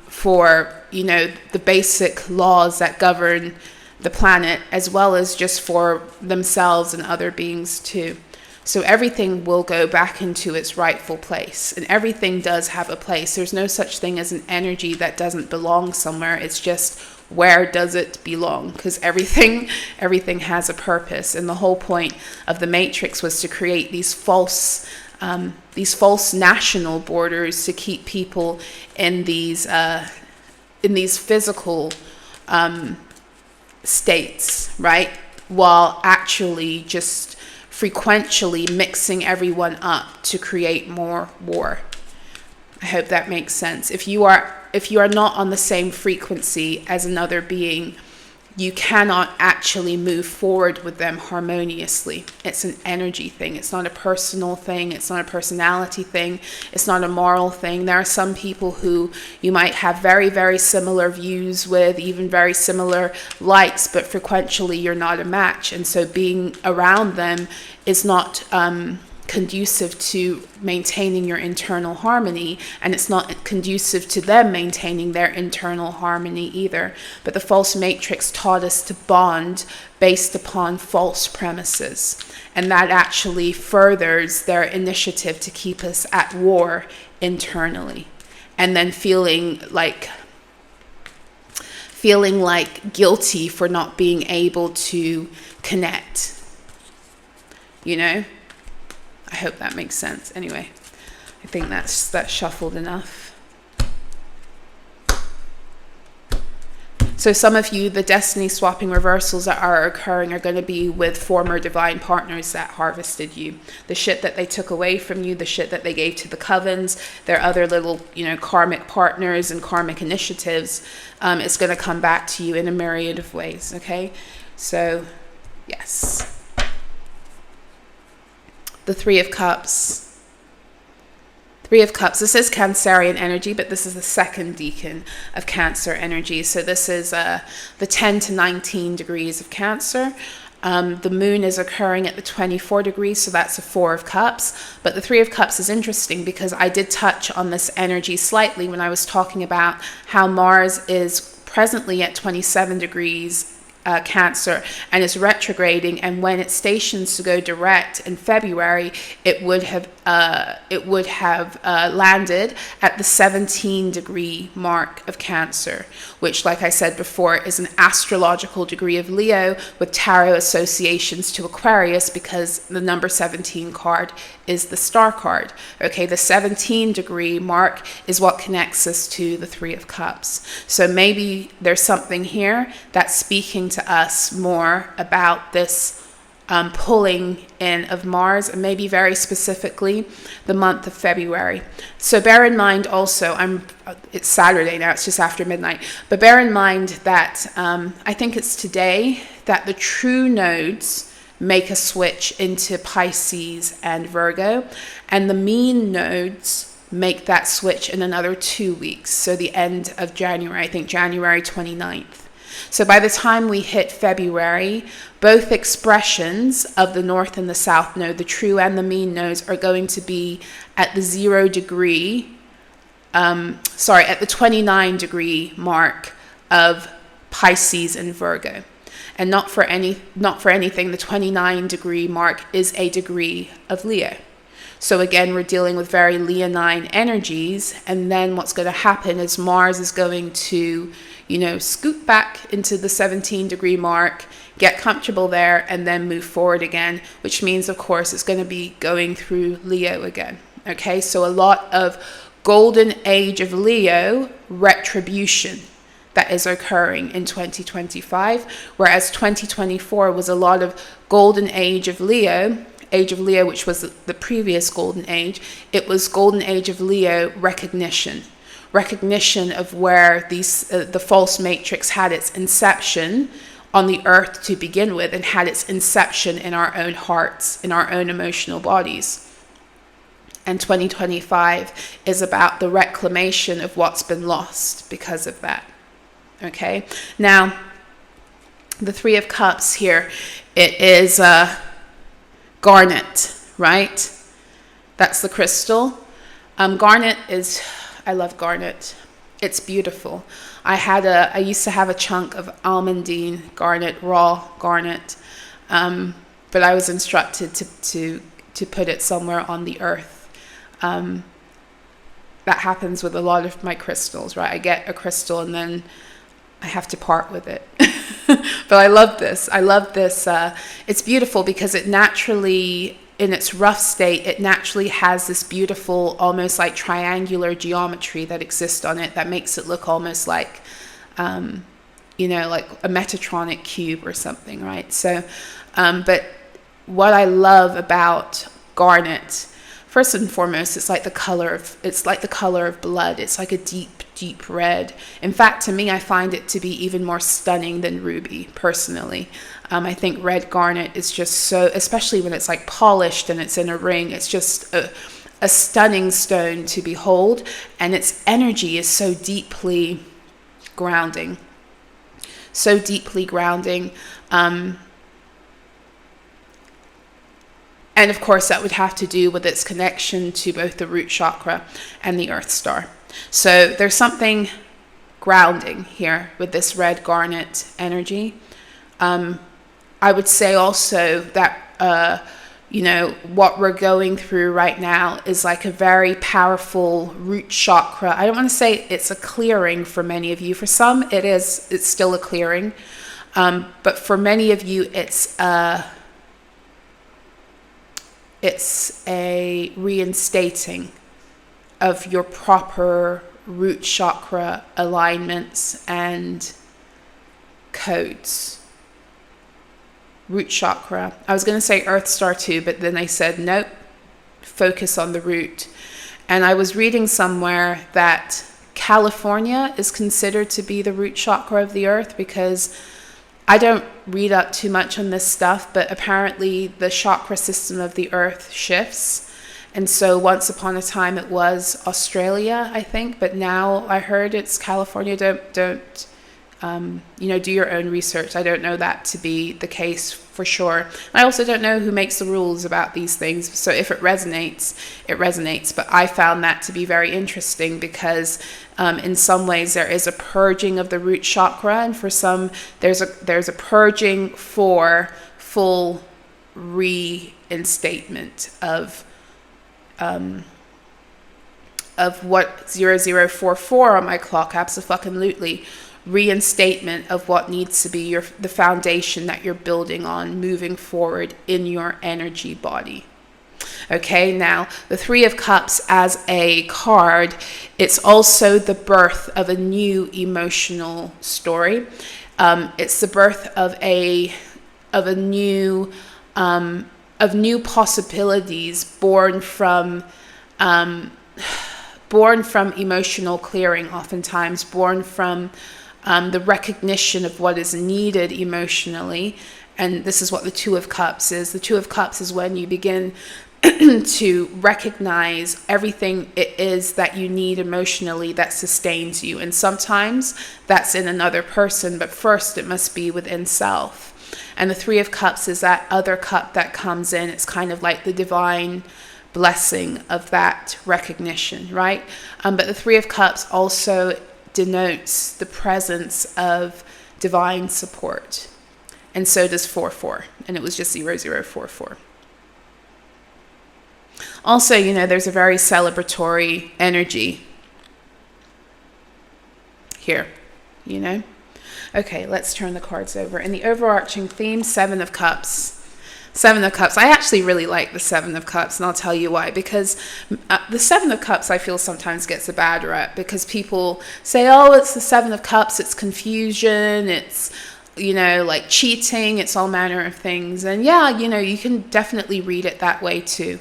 for, the basic laws that govern the planet, as well as just for themselves and other beings too. So everything will go back into its rightful place, and everything does have a place. There's no such thing as an energy that doesn't belong somewhere. It's just, where does it belong? Because everything has a purpose, and the whole point of the Matrix was to create these false national borders to keep people in these physical states, right? While actually just frequentially mixing everyone up to create more war. I hope that makes sense. If you are not on the same frequency as another being, you cannot actually move forward with them harmoniously. It's an energy thing. It's not a personal thing. It's not a personality thing. It's not a moral thing. There are some people who you might have very, very similar views with, even very similar likes, but frequentially you're not a match. And so being around them is not conducive to maintaining your internal harmony, and it's not conducive to them maintaining their internal harmony either. But the false matrix taught us to bond based upon false premises, and that actually furthers their initiative to keep us at war internally, and then feeling like guilty for not being able to connect, I hope that makes sense. Anyway, I think that's shuffled enough. So some of you, the destiny swapping reversals that are occurring are going to be with former divine partners that harvested you. The shit that they took away from you, the shit that they gave to the covens, their other little, karmic partners and karmic initiatives, it's going to come back to you in a myriad of ways, okay? So, yes. the Three of Cups. Three of Cups, this is Cancerian energy, but this is the second decan of Cancer energy. So this is the 10 to 19 degrees of Cancer. The moon is occurring at the 24 degrees, so that's a Four of Cups. But the Three of Cups is interesting because I did touch on this energy slightly when I was talking about how Mars is presently at 27 degrees Cancer and is retrograding, and when it stations to go direct in February, it would have landed at the 17-degree mark of Cancer, which, like I said before, is an astrological degree of Leo with tarot associations to Aquarius, because the number 17 card is the star card. Okay, the 17-degree mark is what connects us to the Three of Cups. So maybe there's something here that's speaking to us more about this pulling in of Mars, and maybe very specifically the month of February. So bear in mind also, it's Saturday now, it's just after midnight, but bear in mind that I think it's today that the true nodes make a switch into Pisces and Virgo, and the mean nodes make that switch in another 2 weeks, so the end of January, I think January 29th. So by the time we hit February, both expressions of the North and the South node, the true and the mean nodes, are going to be at the 0 degree, at the 29 degree mark of Pisces and Virgo. And not for anything, the 29 degree mark is a degree of Leo. So again, we're dealing with very Leonine energies, and then what's going to happen is Mars is going to, scoot back into the 17 degree mark, get comfortable there, and then move forward again, which means, of course, it's going to be going through Leo again. Okay, so a lot of golden age of Leo retribution that is occurring in 2025, whereas 2024 was a lot of golden age of Leo, which was the previous golden age. It was golden age of Leo recognition of where the false matrix had its inception on the earth to begin with, and had its inception in our own hearts, in our own emotional bodies. And 2025 is about the reclamation of what's been lost because of that. Okay, now the Three of Cups here, it is garnet, right? That's the crystal. Garnet is, I love garnet. It's beautiful. I used to have a chunk of almandine garnet, raw garnet, but I was instructed to put it somewhere on the earth. That happens with a lot of my crystals, right? I get a crystal and then I have to part with it. But I love this. It's beautiful because it naturally, in its rough state, it naturally has this beautiful, almost like triangular geometry that exists on it that makes it look almost like, like a Metatronic cube or something, right? So, but what I love about garnet, first and foremost, it's like the color of blood. It's like a deep red. In fact, to me, I find it to be even more stunning than ruby, personally. I think red garnet is just so, especially when it's like polished and it's in a ring, it's just a stunning stone to behold, and its energy is so deeply grounding. And of course, that would have to do with its connection to both the root chakra and the Earth Star. So there's something grounding here with this red garnet energy. I would say also that, what we're going through right now is like a very powerful root chakra. I don't want to say it's a clearing for many of you. For some, it's still a clearing. But for many of you, it's a reinstating of your proper root chakra alignments and codes. Root chakra. I was going to say Earth Star too, but then I said, nope, focus on the root. And I was reading somewhere that California is considered to be the root chakra of the earth because I don't read up too much on this stuff, but apparently the chakra system of the earth shifts. And so once upon a time it was Australia, I think, but now I heard it's California. Don't do your own research. I don't know that to be the case for sure. I also don't know who makes the rules about these things. So if it resonates, it resonates. But I found that to be very interesting because in some ways there is a purging of the root chakra, and for some there's a purging for full reinstatement of what 0044 on my clock, absolutely. Reinstatement of what needs to be the foundation that you're building on moving forward in your energy body. Okay, now the Three of Cups as a card, it's also the birth of a new emotional story. It's the birth of new possibilities born from emotional clearing, oftentimes born from the recognition of what is needed emotionally. And this is what the Two of Cups is. The Two of Cups is when you begin to recognize everything it is that you need emotionally that sustains you. And sometimes that's in another person, but first it must be within self. And the Three of Cups is that other cup that comes in. It's kind of like the divine blessing of that recognition, right? But the Three of Cups also denotes the presence of divine support. And so does 4-4. And it was just 0044. Also, there's a very celebratory energy here, Okay, let's turn the cards over. And the overarching theme, Seven of Cups. Seven of Cups. I actually really like the Seven of Cups, and I'll tell you why. Because the Seven of Cups, I feel sometimes gets a bad rep because people say, oh, it's the Seven of Cups, it's confusion, it's, like cheating, it's all manner of things. And yeah, you can definitely read it that way too.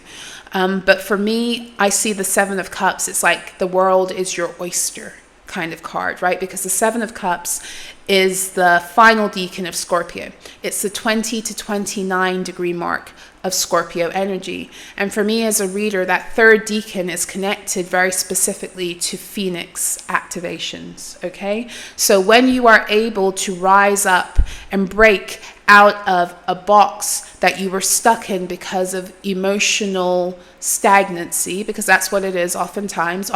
But for me, I see the Seven of Cups, it's like the world is your oyster kind of card, right? Because the Seven of Cups is the final decan of Scorpio. It's the 20 to 29 degree mark of Scorpio energy. And for me as a reader, that third decan is connected very specifically to Phoenix activations, okay? So when you are able to rise up and break out of a box that you were stuck in because of emotional stagnancy, because that's what it is oftentimes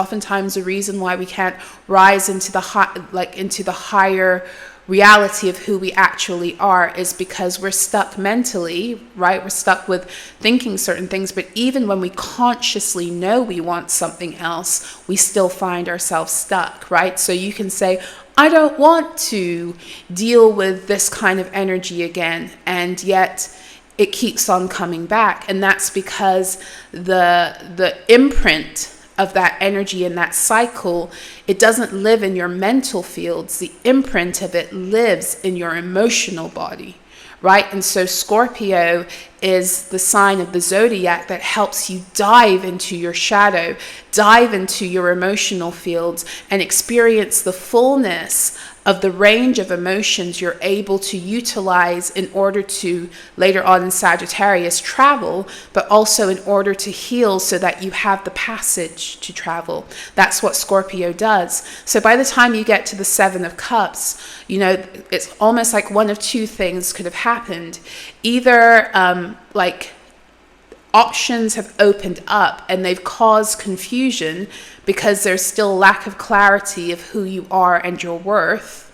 the reason why we can't rise into the higher reality of who we actually are is because we're stuck mentally, right? We're stuck with thinking certain things, but even when we consciously know we want something else, we still find ourselves stuck, right? So you can say, I don't want to deal with this kind of energy again, and yet it keeps on coming back. And that's because the imprint of that energy and that cycle, it doesn't live in your mental fields. The imprint of it lives in your emotional body, right? And so Scorpio is the sign of the zodiac that helps you dive into your shadow, dive into your emotional fields, and experience the fullness of the range of emotions you're able to utilize in order to, later on in Sagittarius, travel, but also in order to heal so that you have the passage to travel. That's what Scorpio does. So by the time you get to the Seven of Cups, it's almost like one of two things could have happened. Either options have opened up and they've caused confusion because there's still lack of clarity of who you are and your worth,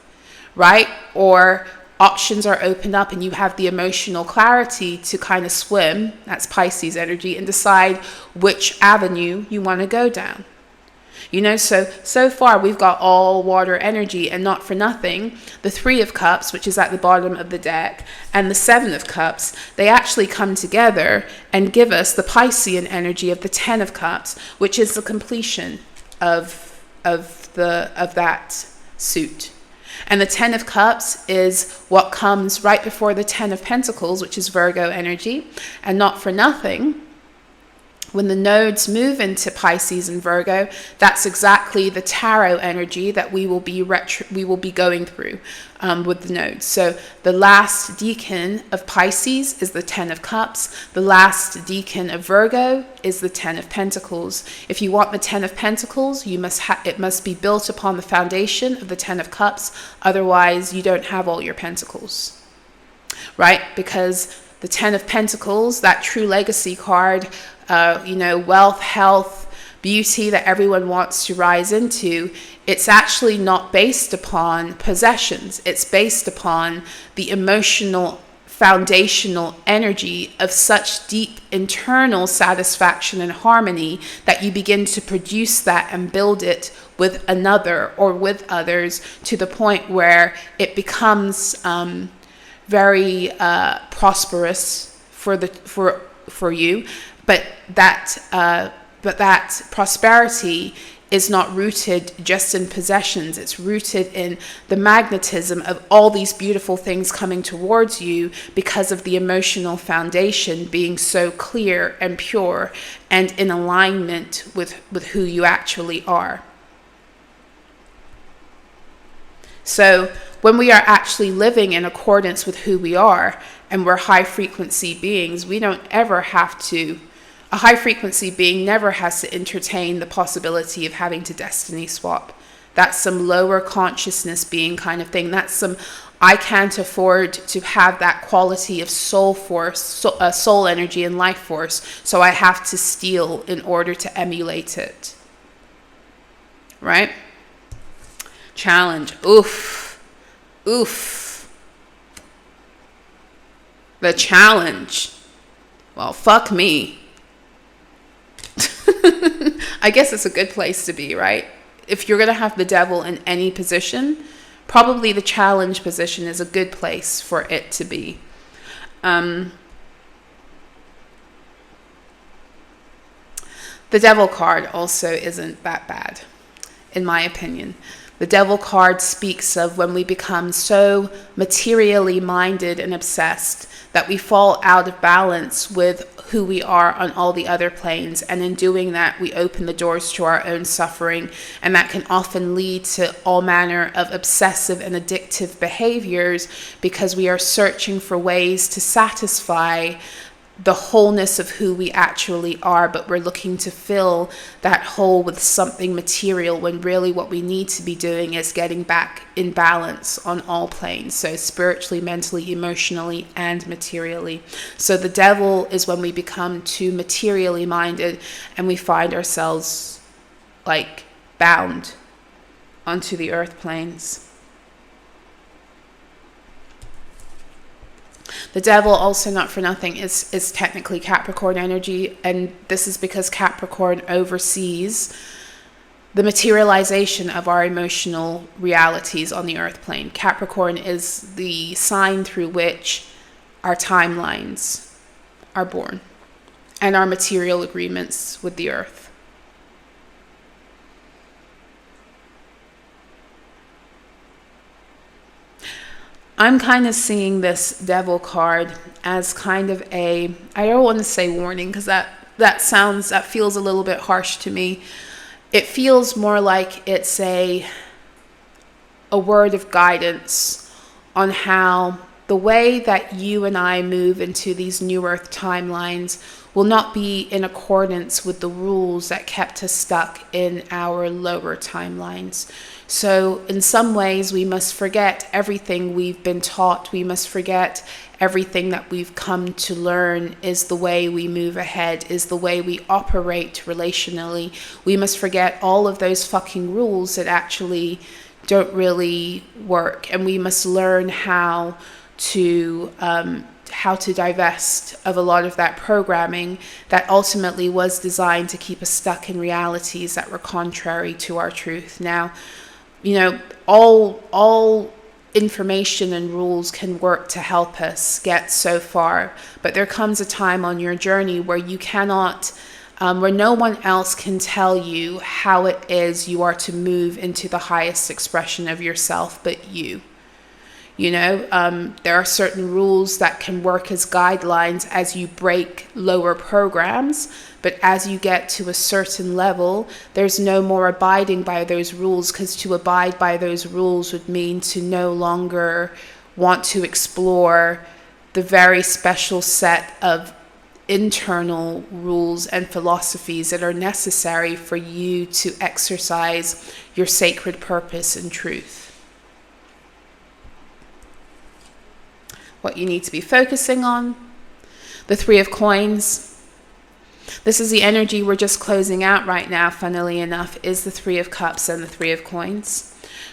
right? Or options are opened up and you have the emotional clarity to kind of swim, that's Pisces energy, and decide which avenue you want to go down. So far we've got all water energy, and not for nothing, the Three of Cups, which is at the bottom of the deck, and the Seven of Cups, they actually come together and give us the Piscean energy of the Ten of Cups, which is the completion of that suit. And the Ten of Cups is what comes right before the Ten of Pentacles, which is Virgo energy, and not for nothing, When the nodes move into Pisces and Virgo, that's exactly the tarot energy that we will be going through with the nodes. So the last decan of Pisces is the Ten of Cups. The last decan of Virgo is the Ten of Pentacles. If you want the Ten of Pentacles, it must be built upon the foundation of the Ten of Cups. Otherwise, you don't have all your pentacles, right? Because the Ten of Pentacles, that true legacy card, wealth, health, beauty that everyone wants to rise into, it's actually not based upon possessions. It's based upon the emotional, foundational energy of such deep internal satisfaction and harmony that you begin to produce that and build it with another or with others to the point where it becomes very prosperous for you. But that prosperity is not rooted just in possessions. It's rooted in the magnetism of all these beautiful things coming towards you because of the emotional foundation being so clear and pure and in alignment with who you actually are. So when we are actually living in accordance with who we are and we're high frequency beings, we don't ever have to. A high frequency being never has to entertain the possibility of having to destiny swap. That's some lower consciousness being kind of thing. That's some, I can't afford to have that quality of soul force, soul energy and life force, so I have to steal in order to emulate it. Right? Challenge. Oof. The challenge. Well, fuck me. I guess it's a good place to be, right? If you're going to have the devil in any position, probably the challenge position is a good place for it to be. The devil card also isn't that bad, in my opinion. The devil card speaks of when we become so materially minded and obsessed that we fall out of balance with who we are on all the other planes. And in doing that, we open the doors to our own suffering. And that can often lead to all manner of obsessive and addictive behaviors because we are searching for ways to satisfy the wholeness of who we actually are, but we're looking to fill that hole with something material when really what we need to be doing is getting back in balance on all planes, so spiritually, mentally, emotionally, and materially. So the devil is when we become too materially minded and we find ourselves like bound onto the earth planes. The devil, also not for nothing, is technically Capricorn energy, and this is because Capricorn oversees the materialization of our emotional realities on the earth plane. Capricorn is the sign through which our timelines are born and our material agreements with the earth. I'm kind of seeing this devil card as kind of I don't want to say warning because that feels a little bit harsh to me. It feels more like it's a word of guidance on how the way that you and I move into these new earth timelines will not be in accordance with the rules that kept us stuck in our lower timelines. So in some ways, we must forget everything we've been taught. We must forget everything that we've come to learn is the way we move ahead, is the way we operate relationally. We must forget all of those fucking rules that actually don't really work. And we must learn how to divest of a lot of that programming that ultimately was designed to keep us stuck in realities that were contrary to our truth. Now, you know, all information and rules can work to help us get so far, but there comes a time on your journey where you cannot, where no one else can tell you how it is you are to move into the highest expression of yourself but you. There are certain rules that can work as guidelines as you break lower programs, but as you get to a certain level, there's no more abiding by those rules, because to abide by those rules would mean to no longer want to explore the very special set of internal rules and philosophies that are necessary for you to exercise your sacred purpose and truth. What you need to be focusing on, the Three of Coins. This is the energy we're just closing out right now, funnily enough, is the Three of Cups and the Three of Coins.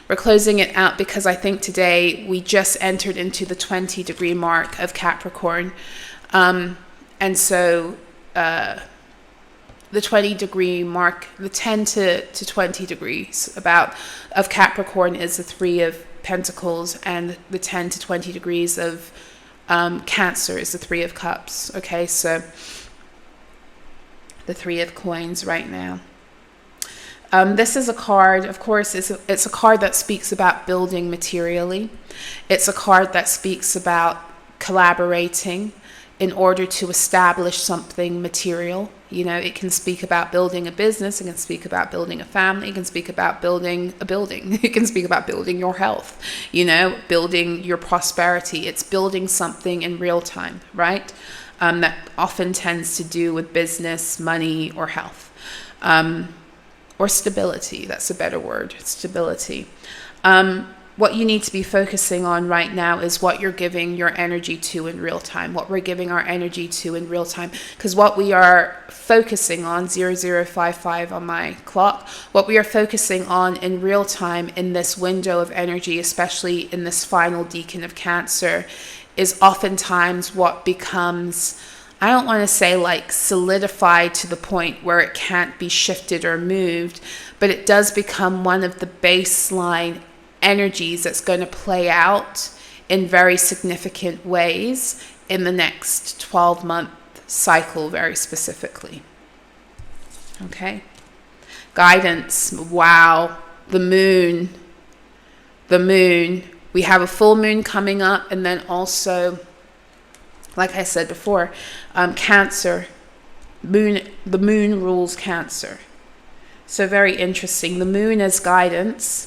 We're closing it out because I think today we just entered into the 20-degree mark of Capricorn. And so the 20-degree mark, the 10 to 20 degrees about of Capricorn is the Three of Pentacles, and the 10 to 20 degrees of Cancer is the Three of Cups. Okay, so the Three of Coins right now. This is a card, of course, it's a card that speaks about building materially. It's a card that speaks about collaborating in order to establish something material. It can speak about building a business, it can speak about building a family, it can speak about building a building, it can speak about building your health, building your prosperity. It's building something in real time, right? That often tends to do with business, money, or health, or stability. That's a better word, stability. What you need to be focusing on right now is what you're giving your energy to in real time, what we're giving our energy to in real time. Because what we are focusing on, 0055 on my clock, what we are focusing on in real time in this window of energy, especially in this final decan of Cancer, is oftentimes what becomes, I don't want to say like solidified to the point where it can't be shifted or moved, but it does become one of the baseline energies that's going to play out in very significant ways in the next 12-month cycle, very specifically. Okay. Guidance. Wow. The moon. We have a full moon coming up, and then also, like I said before, Cancer. The moon rules Cancer. So very interesting. The moon as guidance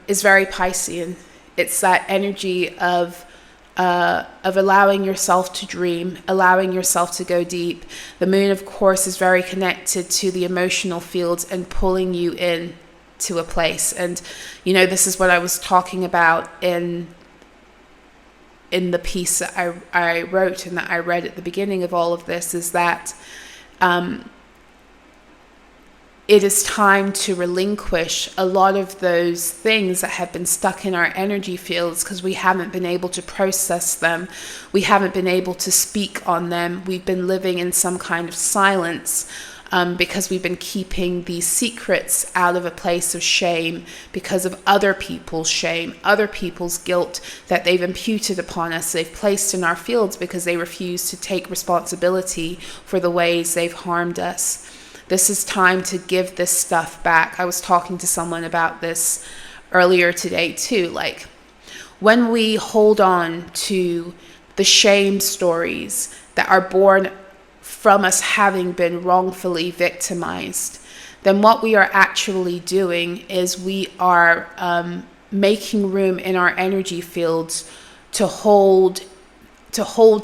is very Piscean. It's that energy of allowing yourself to dream, allowing yourself to go deep. The moon, of course, is very connected to the emotional fields and pulling you in to a place. And, this is what I was talking about in the piece that I wrote and that I read at the beginning of all of this, is that it is time to relinquish a lot of those things that have been stuck in our energy fields because we haven't been able to process them. We haven't been able to speak on them. We've been living in some kind of silence because we've been keeping these secrets out of a place of shame because of other people's shame, other people's guilt that they've imputed upon us, they've placed in our fields because they refuse to take responsibility for the ways they've harmed us. This is time to give this stuff back. I was talking to someone about this earlier today too. Like, when we hold on to the shame stories that are born from us having been wrongfully victimized, then what we are actually doing is we are making room in our energy fields to hold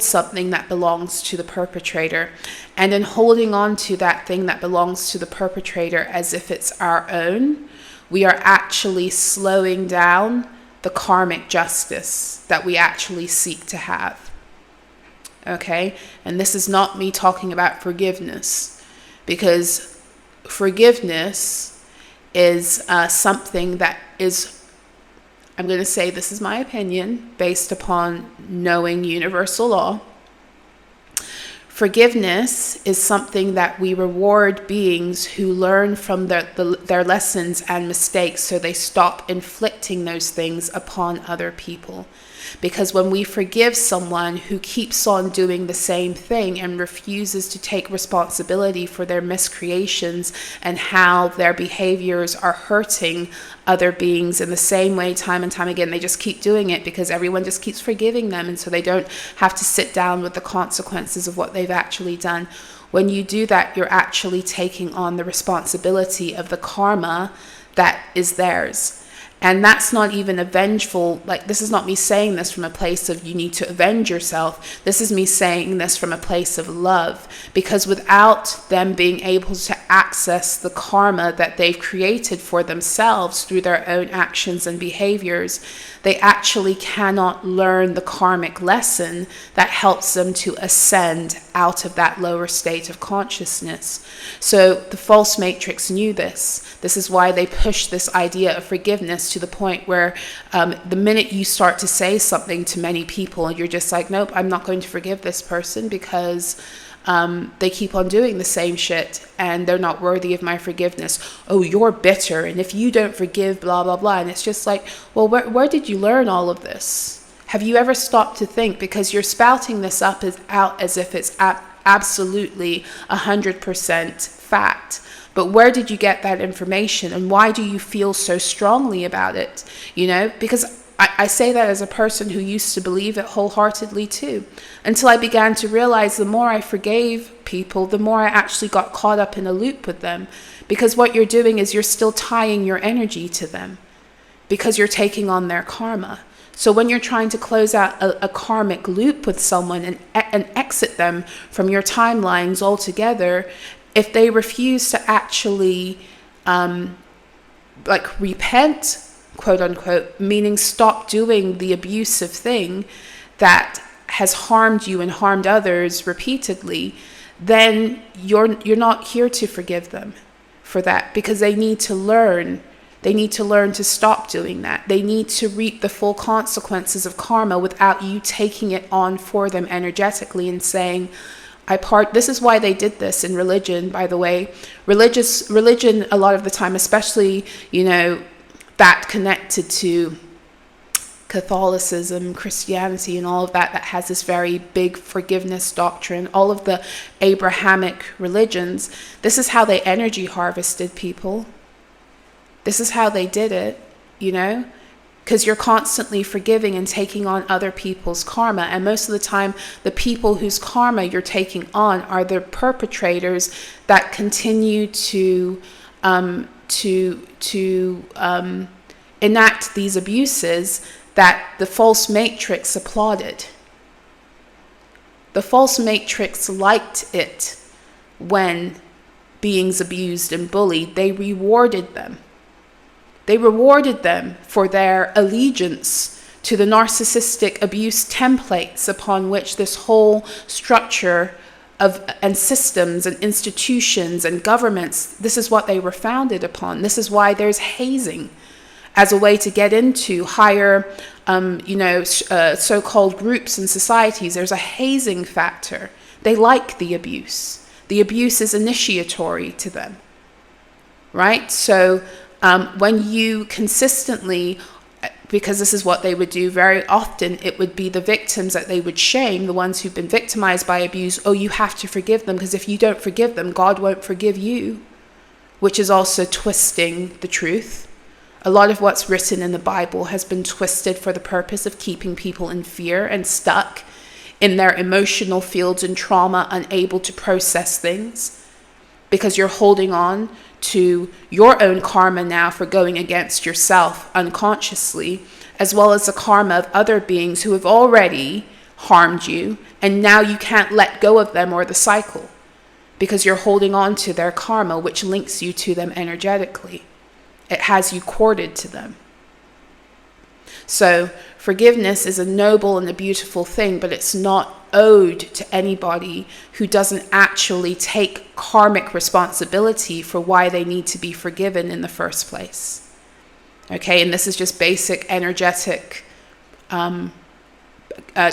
something that belongs to the perpetrator. And in holding on to that thing that belongs to the perpetrator as if it's our own, we are actually slowing down the karmic justice that we actually seek to have. Okay? And this is not me talking about forgiveness, because forgiveness is something that is, I'm going to say this is my opinion based upon knowing universal law. Forgiveness is something that we reward beings who learn from their lessons and mistakes, so they stop inflicting those things upon other people. Because when we forgive someone who keeps on doing the same thing and refuses to take responsibility for their miscreations and how their behaviors are hurting other beings in the same way time and time again, they just keep doing it because everyone just keeps forgiving them, and so they don't have to sit down with the consequences of what they've actually done. When you do that, you're actually taking on the responsibility of the karma that is theirs. And that's not even a vengeful, like, this is not me saying this from a place of you need to avenge yourself. This is me saying this from a place of love, because without them being able to access the karma that they've created for themselves through their own actions and behaviors, they actually cannot learn the karmic lesson that helps them to ascend out of that lower state of consciousness. So the false matrix knew this. This is why they push this idea of forgiveness to the point where the minute you start to say something to many people, you're just like, nope, I'm not going to forgive this person because they keep on doing the same shit and they're not worthy of my forgiveness. Oh, you're bitter, and if you don't forgive, blah, blah, blah. And it's just like, well, where did you learn all of this? Have you ever stopped to think? Because you're spouting this up as if it's absolutely 100% fact. But where did you get that information, and why do you feel so strongly about it? You know, because I say that as a person who used to believe it wholeheartedly too, until I began to realize the more I forgave people, the more I actually got caught up in a loop with them. Because what you're doing is you're still tying your energy to them because you're taking on their karma. So when you're trying to close out a karmic loop with someone and exit them from your timelines altogether, if they refuse to actually repent, quote unquote, meaning stop doing the abusive thing that has harmed you and harmed others repeatedly, then you're not here to forgive them for that, because they need to learn. They need to learn to stop doing that. They need to reap the full consequences of karma without you taking it on for them energetically and saying, this is why they did this in religion, by the way. Religion, a lot of the time, especially, you know, that connected to Catholicism, Christianity, and all of that has this very big forgiveness doctrine, all of the Abrahamic religions, this is how they energy harvested people. This is how they did it, you know? Because you're constantly forgiving and taking on other people's karma. And most of the time, the people whose karma you're taking on are the perpetrators that continue to enact these abuses that the false matrix applauded. The false matrix liked it when beings abused and bullied. They rewarded them. They rewarded them for their allegiance to the narcissistic abuse templates upon which this whole structure and systems and institutions and governments, this is what they were founded upon. This is why there's hazing as a way to get into higher, so-called groups and societies. There's a hazing factor. They like the abuse. The abuse is initiatory to them, right? So when you consistently, because this is what they would do very often, it would be the victims that they would shame, the ones who've been victimized by abuse. Oh, you have to forgive them, because if you don't forgive them, God won't forgive you, which is also twisting the truth. A lot of what's written in the Bible has been twisted for the purpose of keeping people in fear and stuck in their emotional fields and trauma, unable to process things, because you're holding on to your own karma now for going against yourself unconsciously, as well as the karma of other beings who have already harmed you, and now you can't let go of them or the cycle because you're holding on to their karma, which links you to them energetically. It has you corded to them. So forgiveness is a noble and a beautiful thing, but it's not owed to anybody who doesn't actually take karmic responsibility for why they need to be forgiven in the first place. Okay, and this is just basic energetic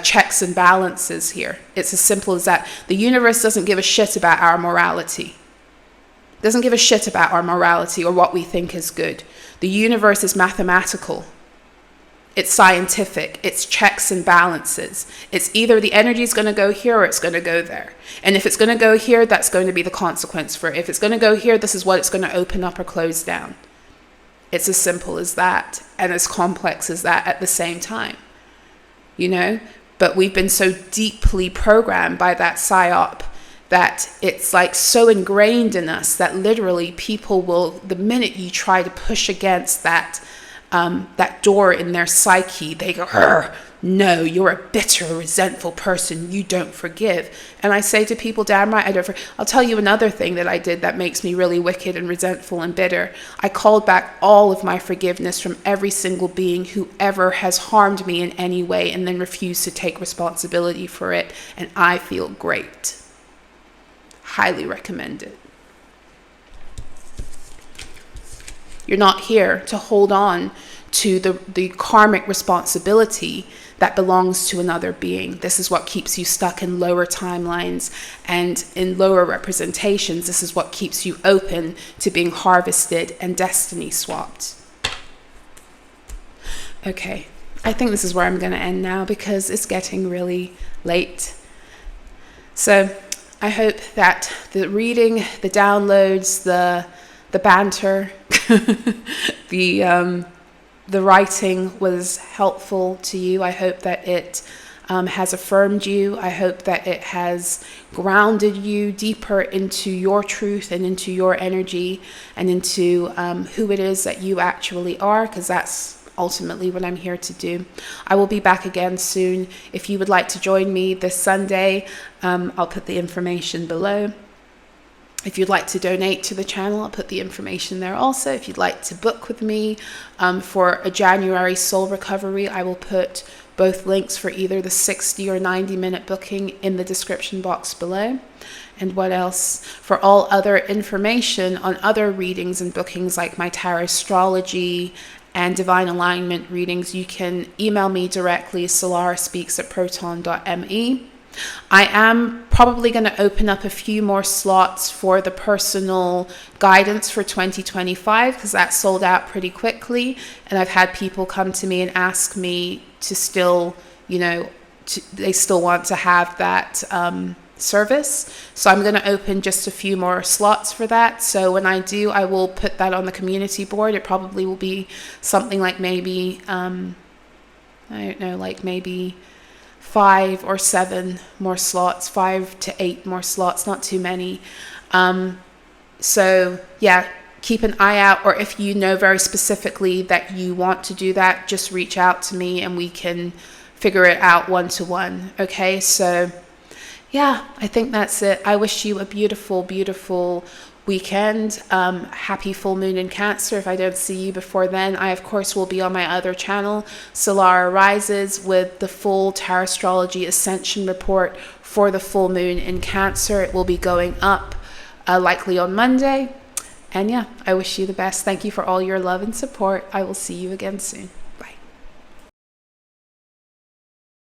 checks and balances here. It's as simple as that. The universe doesn't give a shit about our morality. It doesn't give a shit about our morality or what we think is good. The universe is mathematical. It's scientific. It's checks and balances. It's either the energy is going to go here or it's going to go there. And if it's going to go here, that's going to be the consequence for it. If it's going to go here, this is what it's going to open up or close down. It's as simple as that, and as complex as that at the same time, you know? But we've been so deeply programmed by that psyop that it's like so ingrained in us that literally people will, the minute you try to push against that door in their psyche, they go, no, you're a bitter, resentful person. You don't forgive. And I say to people, damn right, I don't forgive. I'll tell you another thing that I did that makes me really wicked and resentful and bitter. I called back all of my forgiveness from every single being who ever has harmed me in any way and then refused to take responsibility for it. And I feel great. Highly recommend it. You're not here to hold on to the karmic responsibility that belongs to another being. This is what keeps you stuck in lower timelines and in lower representations. This is what keeps you open to being harvested and destiny swapped. Okay, I think this is where I'm going to end now because it's getting really late. So I hope that the reading, the downloads, the banter, the writing was helpful to you. I hope that it has affirmed you. I hope that it has grounded you deeper into your truth and into your energy and into who it is that you actually are, because that's ultimately what I'm here to do. I will be back again soon. If you would like to join me this Sunday, I'll put the information below. If you'd like to donate to the channel, I'll put the information there also. If you'd like to book with me for a January soul recovery, I will put both links for either the 60 or 90-minute booking in the description box below. And what else? For all other information on other readings and bookings like my TAROTSTROLOGY and divine alignment readings, you can email me directly, solaraspeaks@proton.me. I am probably going to open up a few more slots for the personal guidance for 2025 because that sold out pretty quickly. And I've had people come to me and ask me to still, they still want to have that service. So I'm going to open just a few more slots for that. So when I do, I will put that on the community board. It probably will be something like maybe, maybe 5 or 7 more slots, 5 to 8 more slots, not too many. So yeah, keep an eye out, or if you know very specifically that you want to do that, just reach out to me and we can figure it out one-to-one. Okay, so yeah, I think that's it. I wish you a beautiful, beautiful weekend. Happy full moon in Cancer. If I don't see you before then, I of course will be on my other channel, SOLARAH'S, with the full TAROTSTROLOGY Ascension report for the full moon in Cancer. It will be going up likely on Monday. And yeah, I wish you the best. Thank you for all your love and support. I will see you again soon.